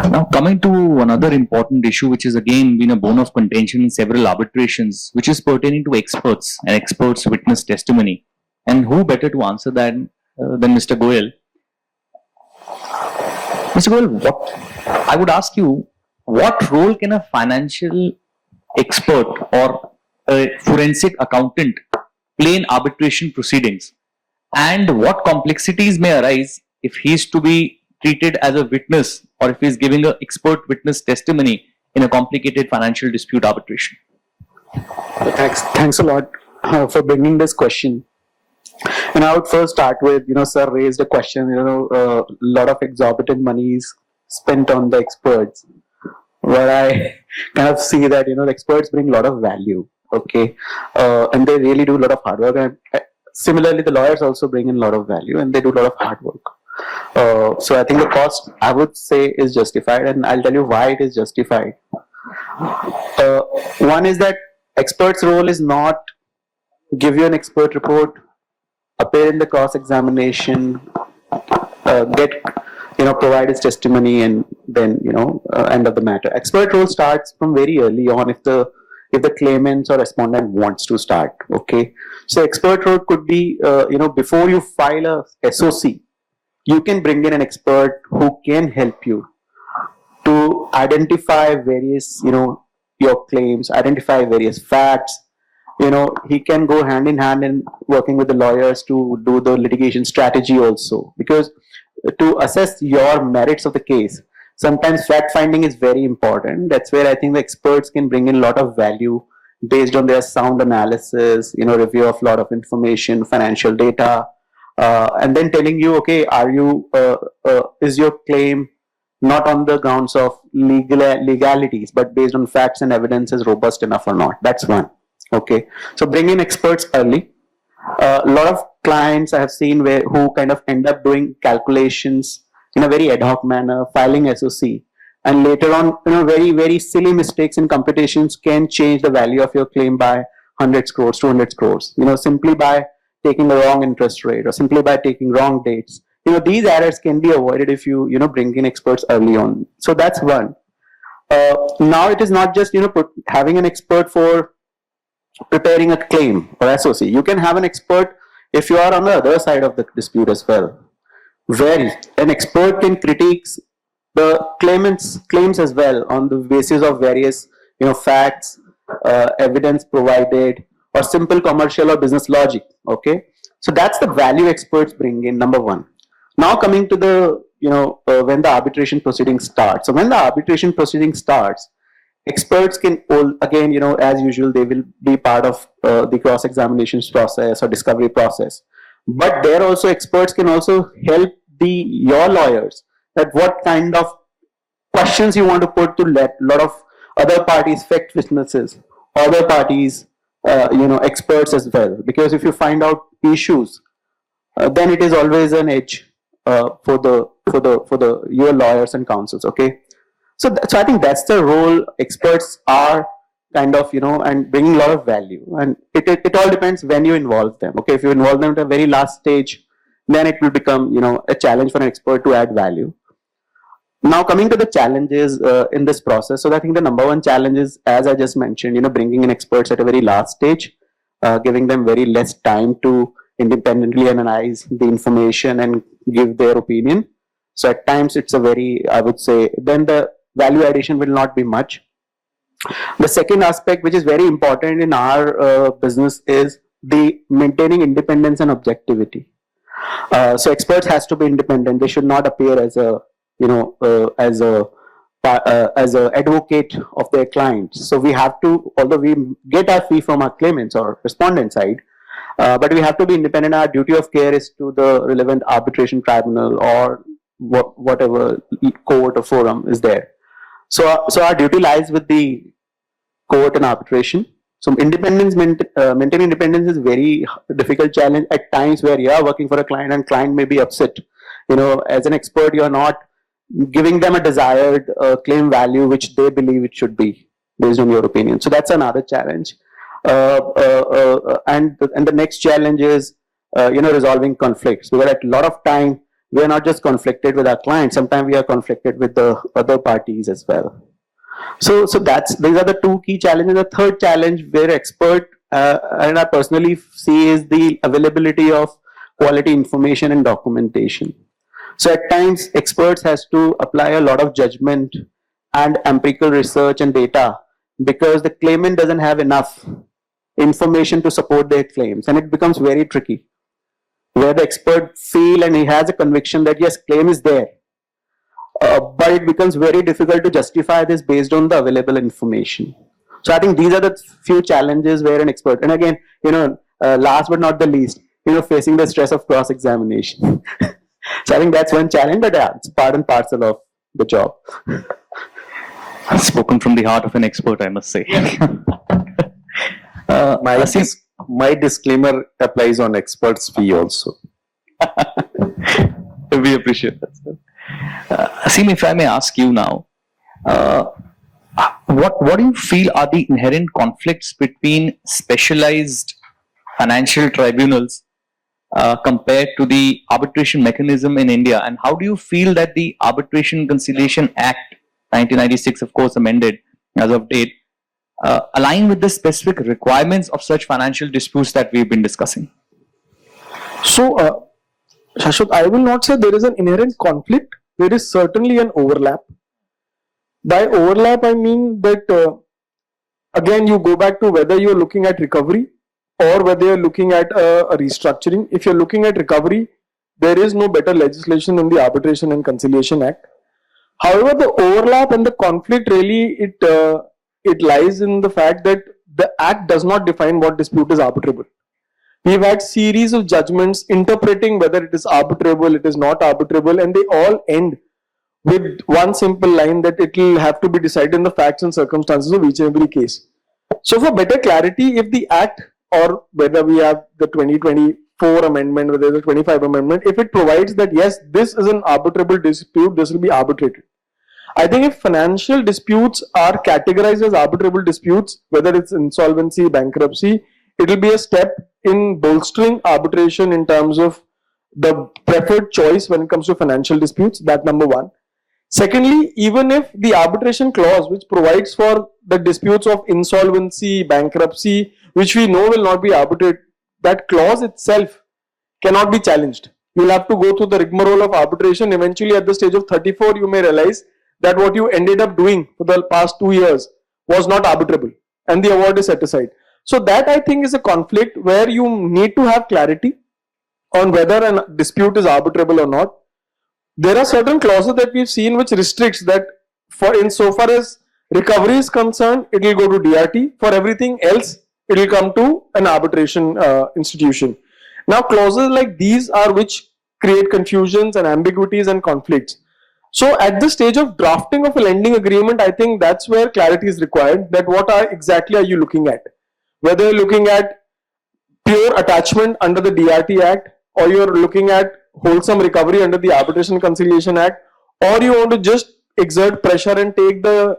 Now, coming to another important issue, which has again been a bone of contention in several arbitrations, which is pertaining to experts and experts' witness testimony. And who better to answer that than Mr. Goyal? Mr. Goyal, I would ask you, what role can a financial expert or a forensic accountant play in arbitration proceedings? And what complexities may arise if he is to be treated as a witness or if he is giving an expert witness testimony in a complicated financial dispute arbitration? Thanks a lot for bringing this question. And I would first start with, sir raised a question, a lot of exorbitant monies spent on the experts, where I kind of see that, the experts bring a lot of value, okay, and they really do a lot of hard work. And similarly, the lawyers also bring in a lot of value and they do a lot of hard work. So I think the cost, I would say, is justified, and I'll tell you why it is justified. One is that expert's role is not give you an expert report, appear in the cross-examination, provide his testimony, and then end of the matter. Expert role starts from very early on if the claimant or respondent wants to start. Okay, so expert role could be before you file a SOC, you can bring in an expert who can help you to identify various your claims, identify various facts. He can go hand in hand in working with the lawyers to do the litigation strategy also, because to assess your merits of the case, sometimes fact finding is very important. That's where I think the experts can bring in a lot of value. based on their sound analysis, review of a lot of information, financial data, and then telling you, okay, is your claim not on the grounds of legalities, but based on facts and evidence is robust enough or not. That's one. Okay. So bring in experts early. A lot of clients I have seen who kind of end up doing calculations in a very ad hoc manner, filing SOC, and later on, very, very silly mistakes in computations can change the value of your claim by hundreds crores, 200 crores, simply by taking the wrong interest rate or simply by taking wrong dates. These errors can be avoided if you, bring in experts early on. So that's one. Now it is not just, having an expert for preparing a claim or SOC. You can have an expert if you are on the other side of the dispute as well, where an expert can critique the claimant's claims as well on the basis of various, facts, evidence provided, or simple commercial or business logic. Okay, so that's the value experts bring in, number one. Now coming to the, when the arbitration proceeding starts. So when the arbitration proceeding starts, experts can, again, as usual, they will be part of the cross-examinations process or discovery process. But there also experts can also help your lawyers that what kind of questions you want to put to let a lot of other parties, fact witnesses, other parties, experts as well. Because if you find out issues, then it is always an edge for your lawyers and counsels. Okay, so I think that's the role experts are kind of and bringing a lot of value, and it all depends when you involve them. Okay, if you involve them at a very last stage, then it will become a challenge for an expert to add value. Now coming to the challenges in this process, so I think the number one challenge is, as I just mentioned, bringing in experts at a very last stage, giving them very less time to independently analyze the information and give their opinion. So at times it's a very, I would say, then the value addition will not be much. The second aspect, which is very important in our business, is the maintaining independence and objectivity. So experts has to be independent. They should not appear as a as a advocate of their clients. So we have to, although we get our fee from our claimants or respondent side, but we have to be independent. Our duty of care is to the relevant arbitration tribunal or whatever court or forum is there. So our duty lies with the court and arbitration. So maintaining independence is very difficult challenge at times where you are working for a client and client may be upset. As an expert, you are not giving them a desired claim value which they believe it should be based on your opinion. So that's another challenge. And the next challenge is resolving conflicts. Because at a lot of time we are not just conflicted with our clients. Sometimes we are conflicted with the other parties as well. So these are the two key challenges. The third challenge where expert and I personally see is the availability of quality information and documentation. So at times experts has to apply a lot of judgment and empirical research and data because the claimant doesn't have enough information to support their claims, and it becomes very tricky where the expert feel and he has a conviction that yes, claim is there, but it becomes very difficult to justify this based on the available information. So I think these are the few challenges where an expert, and again, last but not the least, facing the stress of cross-examination. So I think that's one challenge, but it's part and parcel of the job. I've spoken from the heart of an expert, I must say. My disclaimer applies on experts' fee also. We appreciate that, sir. Asim, if I may ask you now, what do you feel are the inherent conflicts between specialized financial tribunals compared to the arbitration mechanism in India, and how do you feel that the Arbitration Conciliation Act 1996, of course amended as of date, align with the specific requirements of such financial disputes that we've been discussing? So, Shashwat, I will not say there is an inherent conflict. There is certainly an overlap. By overlap, I mean that again, you go back to whether you are looking at recovery or whether you are looking at a restructuring. If you are looking at recovery, there is no better legislation than the Arbitration and Conciliation Act. However, the overlap and the conflict really it lies in the fact that the Act does not define what dispute is arbitrable. We've had series of judgments interpreting whether it is arbitrable, it is not arbitrable, and they all end with one simple line that it will have to be decided in the facts and circumstances of each and every case. So for better clarity, if the Act, or whether we have the 2024 amendment, whether the 25 amendment, if it provides that yes, this is an arbitrable dispute, this will be arbitrated. I think if financial disputes are categorized as arbitrable disputes, whether it's insolvency, bankruptcy, it will be a step in bolstering arbitration in terms of the preferred choice when it comes to financial disputes. That number one. Secondly, even if the arbitration clause which provides for the disputes of insolvency, bankruptcy, which we know will not be arbitrated, that clause itself cannot be challenged. You'll have to go through the rigmarole of arbitration. Eventually at the stage of 34, you may realize that what you ended up doing for the past 2 years was not arbitrable and the award is set aside. So that I think is a conflict where you need to have clarity on whether a dispute is arbitrable or not. There are certain clauses that we've seen which restricts that for insofar as recovery is concerned, it will go to DRT. For everything else, it will come to an arbitration institution. Now clauses like these are which create confusions and ambiguities and conflicts. So at the stage of drafting of a lending agreement, I think that's where clarity is required, that what exactly are you looking at? Whether you're looking at pure attachment under the DRT Act, or you're looking at wholesome recovery under the Arbitration Conciliation Act, or you want to just exert pressure and take the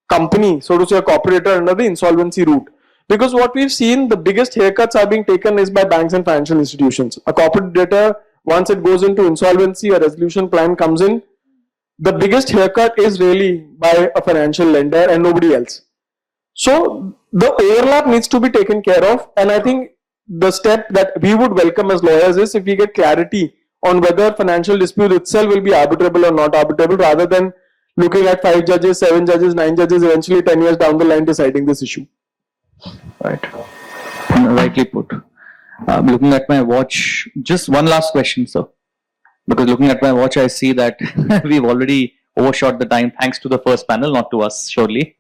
company, so to say a corporator, under the insolvency route. Because what we've seen, the biggest haircuts are being taken is by banks and financial institutions. A corporate debtor, once it goes into insolvency, a resolution plan comes in, the biggest haircut is really by a financial lender and nobody else. So the overlap needs to be taken care of, and I think the step that we would welcome as lawyers is if we get clarity on whether financial dispute itself will be arbitrable or not arbitrable, rather than looking at 5 judges, 7 judges, 9 judges, eventually 10 years down the line deciding this issue. Right. Rightly put. Looking at my watch, just one last question, sir. Because looking at my watch, I see that we've already overshot the time, thanks to the first panel, not to us, surely.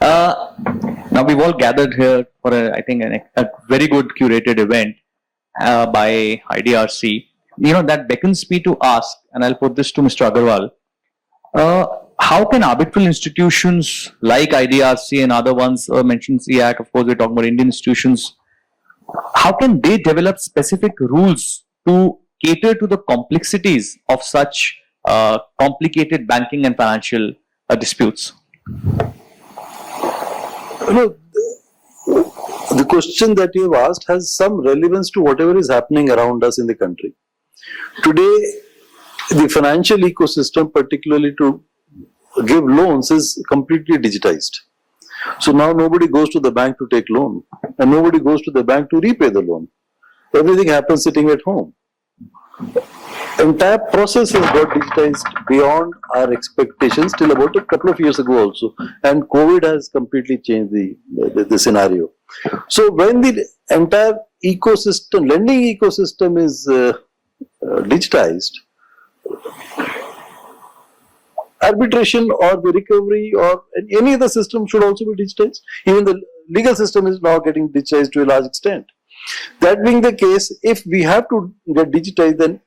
Now we've all gathered here for I think a very good curated event by IDRC. That beckons me to ask, and I'll put this to Mr. Agarwal. How can arbitral institutions like IDRC and other ones mentioned CAC, of course we're talking about Indian institutions, how can they develop specific rules to cater to the complexities of such complicated banking and financial disputes? The question that you have asked has some relevance to whatever is happening around us in the country. Today, the financial ecosystem, particularly to give loans, is completely digitized. So now nobody goes to the bank to take loan, and nobody goes to the bank to repay the loan. Everything happens sitting at home. Entire process has got digitized beyond our expectations till about a couple of years ago also, and COVID has completely changed the scenario. So when the entire ecosystem, lending ecosystem is digitized, arbitration or the recovery or any other system should also be digitized. Even the legal system is now getting digitized to a large extent. That being the case, if we have to get digitized, then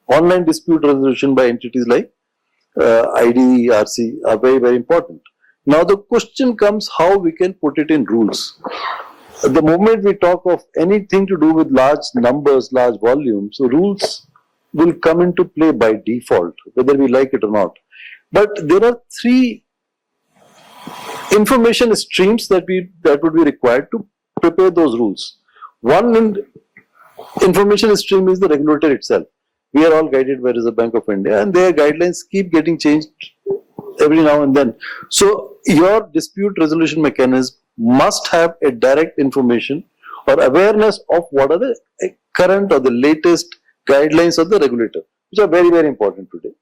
online dispute resolution by entities like IDRC are very, very important. Now the question comes how we can put it in rules. The moment we talk of anything to do with large numbers, large volumes, so rules will come into play by default, whether we like it or not. But there are 3 information streams that would be required to prepare those rules. One information stream is the regulator itself. We are all guided by Reserve Bank of India, and their guidelines keep getting changed every now and then. So your dispute resolution mechanism must have a direct information or awareness of what are the current or the latest guidelines of the regulator, which are very, very important today.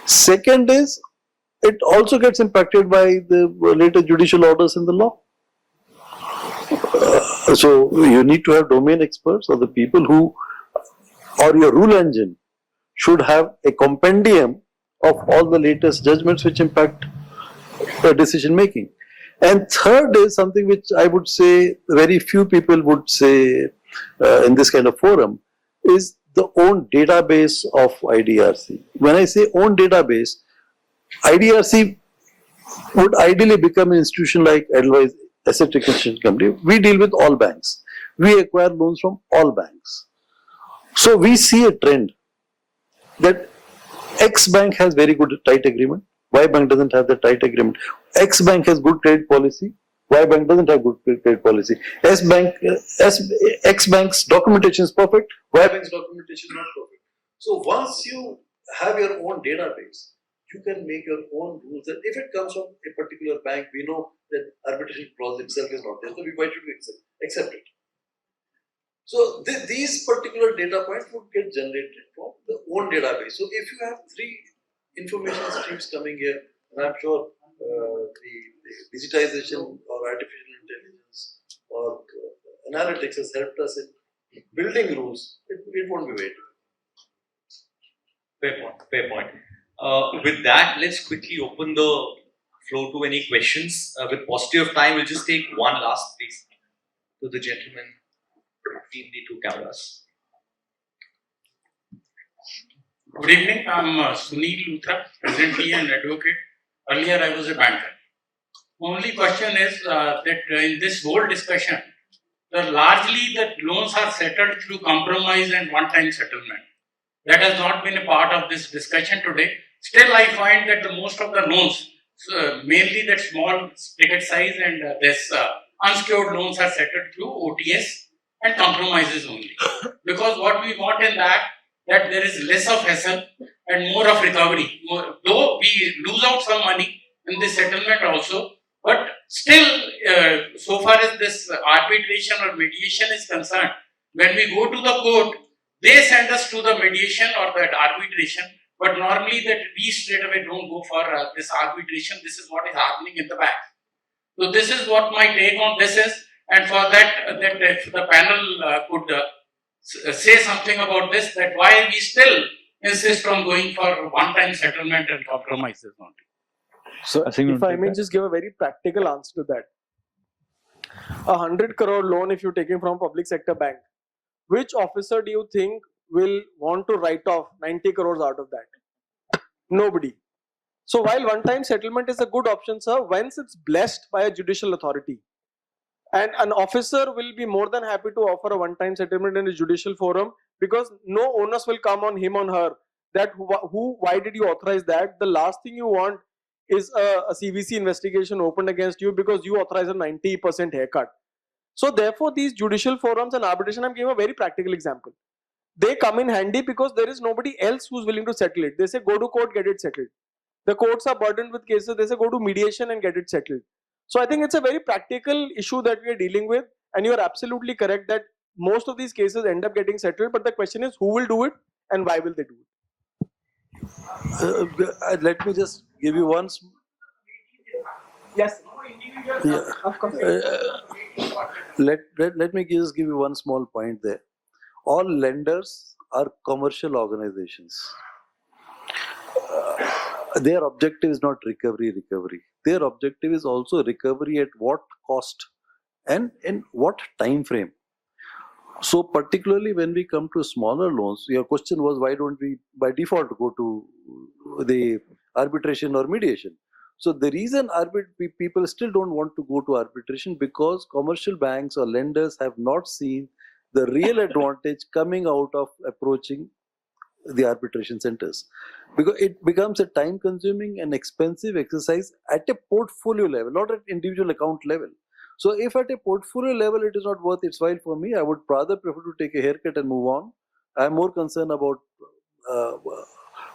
Second is, it also gets impacted by the latest judicial orders in the law. So you need to have domain experts or the people who, or your rule engine should have a compendium of all the latest judgments which impact decision making. And third is something which I would say very few people would say in this kind of forum, is the own database of IDRC. When I say own database, IDRC would ideally become an institution like Edelweiss Asset Reconstruction Company. We deal with all banks. We acquire loans from all banks. So we see a trend that X bank has very good tight agreement. Y bank doesn't have the tight agreement. X bank has good credit policy. Y bank doesn't have good credit policy. X bank's documentation is perfect. Y bank's documentation is not perfect. So once you have your own database, you can make your own rules. And if it comes from a particular bank, we know that arbitration clause itself is not there. So why should we accept it? So these particular data points would get generated from the own database. So if you have three information streams coming here, and I'm sure the digitization or artificial intelligence or analytics has helped us in building rules, it won't be way too. Fair point. Fair point. With that, let's quickly open the floor to any questions. With paucity of time, we'll just take one last, please, to the gentleman between the two cameras. Good evening. I'm Sunil Luthra, presently an advocate. Earlier, I was a banker. Only question is that in this whole discussion, largely the loans are settled through compromise and one-time settlement. That has not been a part of this discussion today. Still, I find that most of the loans, mainly that small ticket size and this unsecured loans are settled through OTS and compromises only. Because what we want in that there is less of hassle and more of recovery. Though we lose out some money in this settlement also, but still, so far as this arbitration or mediation is concerned, when we go to the court, they send us to the mediation or that arbitration, but normally that we straight away don't go for this arbitration. This is what is happening in the bank. So this is what my take on this is, and for that if the panel could say something about this, that why we still insist on going for one-time settlement and compromises only. So if I may just give a very practical answer to that. 100 crore loan if you're taking from public sector bank, which officer do you think will want to write off 90 crores out of that? Nobody. So while one-time settlement is a good option, sir, once it's blessed by a judicial authority, and an officer will be more than happy to offer a one-time settlement in a judicial forum, because no onus will come on him or her that why did you authorize that? The last thing you want is a CVC investigation opened against you because you authorize a 90% haircut. So therefore these judicial forums and arbitration, I'm giving a very practical example. They come in handy because there is nobody else who's willing to settle it. They say go to court, get it settled. The courts are burdened with cases. They say go to mediation and get it settled. So I think it's a very practical issue that we are dealing with, and you are absolutely correct that most of these cases end up getting settled, but the question is who will do it and why will they do it? Let me just give you one. Yes. Yeah. Of course. Let me just give you one small point there. All lenders are commercial organizations. Their objective is not recovery. Their objective is also recovery at what cost and in what time frame. So particularly when we come to smaller loans, your question was why don't we by default go to the arbitration or mediation? So the reason people still don't want to go to arbitration because commercial banks or lenders have not seen the real advantage coming out of approaching the arbitration centers, because it becomes a time consuming and expensive exercise at a portfolio level, not at individual account level. So if at a portfolio level it is not worth its while for me, I would rather prefer to take a haircut and move on. I am more concerned about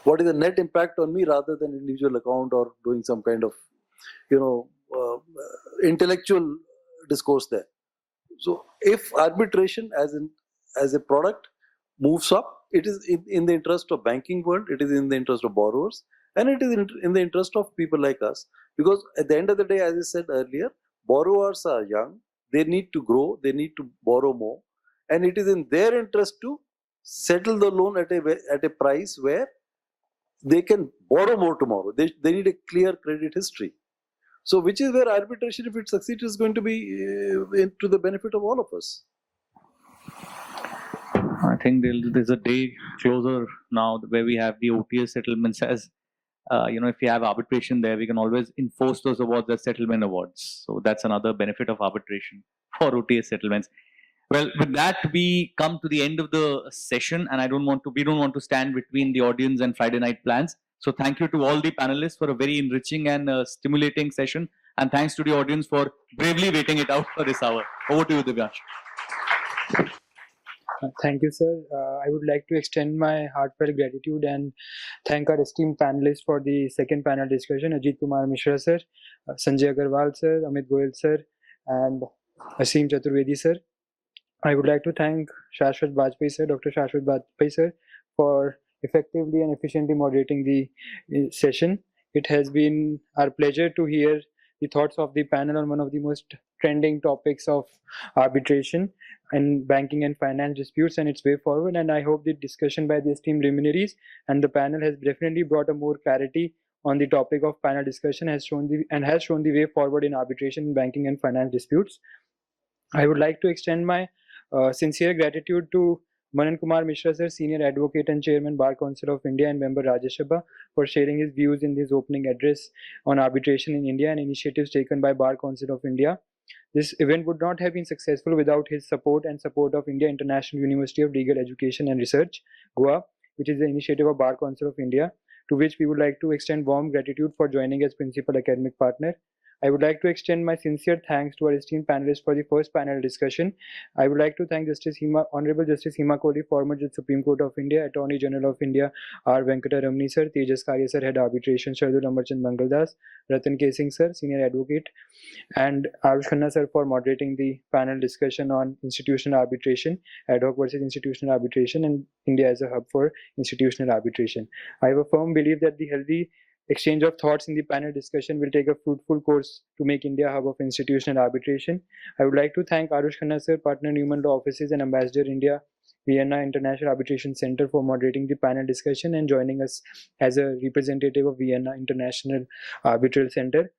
what is the net impact on me rather than individual account or doing some kind of intellectual discourse there. So if arbitration as a product moves up, it is in the interest of banking world, it is in the interest of borrowers, and it is in the interest of people like us. Because at the end of the day, as I said earlier, borrowers are young, they need to grow, they need to borrow more, and it is in their interest to settle the loan at a price where they can borrow more tomorrow. They need a clear credit history. So which is where arbitration, if it succeeds, is going to be to the benefit of all of us. I think there's a day closer now where we have the OTS settlements as, if you have arbitration there, we can always enforce those awards as settlement awards. So that's another benefit of arbitration for OTS settlements. Well, with that, we come to the end of the session, and we don't want to stand between the audience and Friday night plans. So thank you to all the panelists for a very enriching and stimulating session. And thanks to the audience for bravely waiting it out for this hour. Over to you, Divyansh. Thank you, sir. I would like to extend my heartfelt gratitude and thank our esteemed panelists for the second panel discussion, Ajit Kumar Mishra, sir, Sanjay Agarwal, sir, Amit Goyal, sir, and Asim Chaturvedi, sir. I would like to thank Shashwat Bajpai, sir, Dr. Shashwat Bajpai, sir, for effectively and efficiently moderating the session. It has been our pleasure to hear the thoughts of the panel on one of the most trending topics of arbitration and banking and finance disputes and its way forward. And I hope the discussion by the esteemed luminaries and the panel has definitely brought a more clarity on the topic of panel discussion, has shown the way forward in arbitration, banking and finance disputes. I would like to extend my sincere gratitude to Manan Kumar Mishra, sir, Senior Advocate and Chairman, Bar Council of India, and member Rajya Sabha, for sharing his views in his opening address on arbitration in India and initiatives taken by Bar Council of India. This event would not have been successful without his support and support of India International University of Legal Education and Research, Goa, which is the initiative of Bar Council of India, to which we would like to extend warm gratitude for joining as principal academic partner. I would like to extend my sincere thanks to our esteemed panelists for the first panel discussion. I would like to thank Honorable Justice Hima Kohli, former Judge Supreme Court of India, Attorney General of India, R. Venkataramani, sir, Tejas Karya, sir, Head Arbitration, Shardul Amarchand Mangaldas, Ratan K. Singh, sir, Senior Advocate, and Arush Khanna, sir, for moderating the panel discussion on institutional arbitration, ad hoc versus institutional arbitration, and India as a hub for institutional arbitration. I have a firm belief that the healthy exchange of thoughts in the panel discussion will take a fruitful course to make India a hub of institutional arbitration. I would like to thank Arush Khanna, sir, Partner Newman Law Offices and Ambassador India, Vienna International Arbitration Center, for moderating the panel discussion and joining us as a representative of Vienna International Arbitral Center.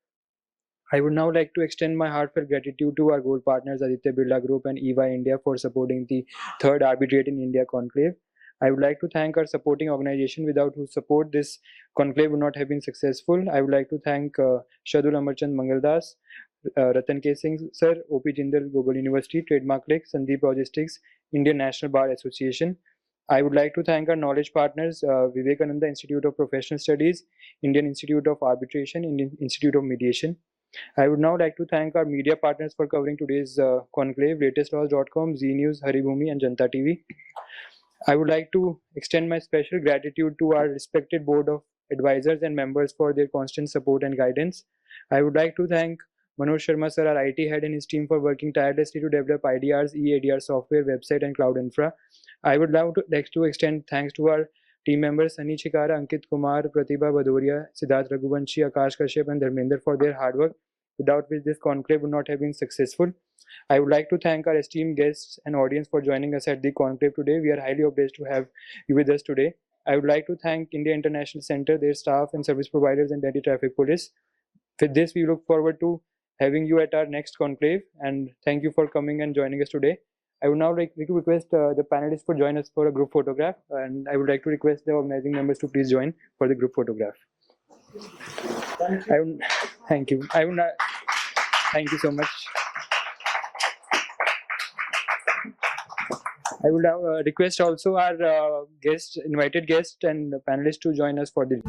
I would now like to extend my heartfelt gratitude to our gold partners Aditya Birla Group and EY India for supporting the third Arbitrate in India Conclave. I would like to thank our supporting organization, without whose support this conclave would not have been successful. I would like to thank Shardul Amarchand Mangaldas, Ratan K. Singh, sir, OP Jindal Global University, Trademark Lake, Sandeep Logistics, Indian National Bar Association. I would like to thank our knowledge partners, Vivekananda Institute of Professional Studies, Indian Institute of Arbitration, Indian Institute of Mediation. I would now like to thank our media partners for covering today's conclave, latestlaws.com, Z News, Haribhumi, and Janta TV. I would like to extend my special gratitude to our respected board of advisors and members for their constant support and guidance. I would like to thank Manoj Sharma, sir, our IT head, and his team for working tirelessly to develop IDR's EADR software, website, and cloud infra. I would like to extend thanks to our team members Sunny Chikara, Ankit Kumar, Pratibha Badoria, Siddharth Raghuvanshi, Akash Kashyap, and Dharmender for their hard work, without which this conclave would not have been successful. I would like to thank our esteemed guests and audience for joining us at the conclave today. We are highly obliged to have you with us today. I would like to thank India International Center, their staff and service providers, and Delhi Traffic Police. With this, we look forward to having you at our next conclave, and thank you for coming and joining us today. I would now like to request the panelists to join us for a group photograph, and I would like to request the organizing members to please join for the group photograph. Thank you. Thank you so much. I would request also our invited guest and panelists to join us for the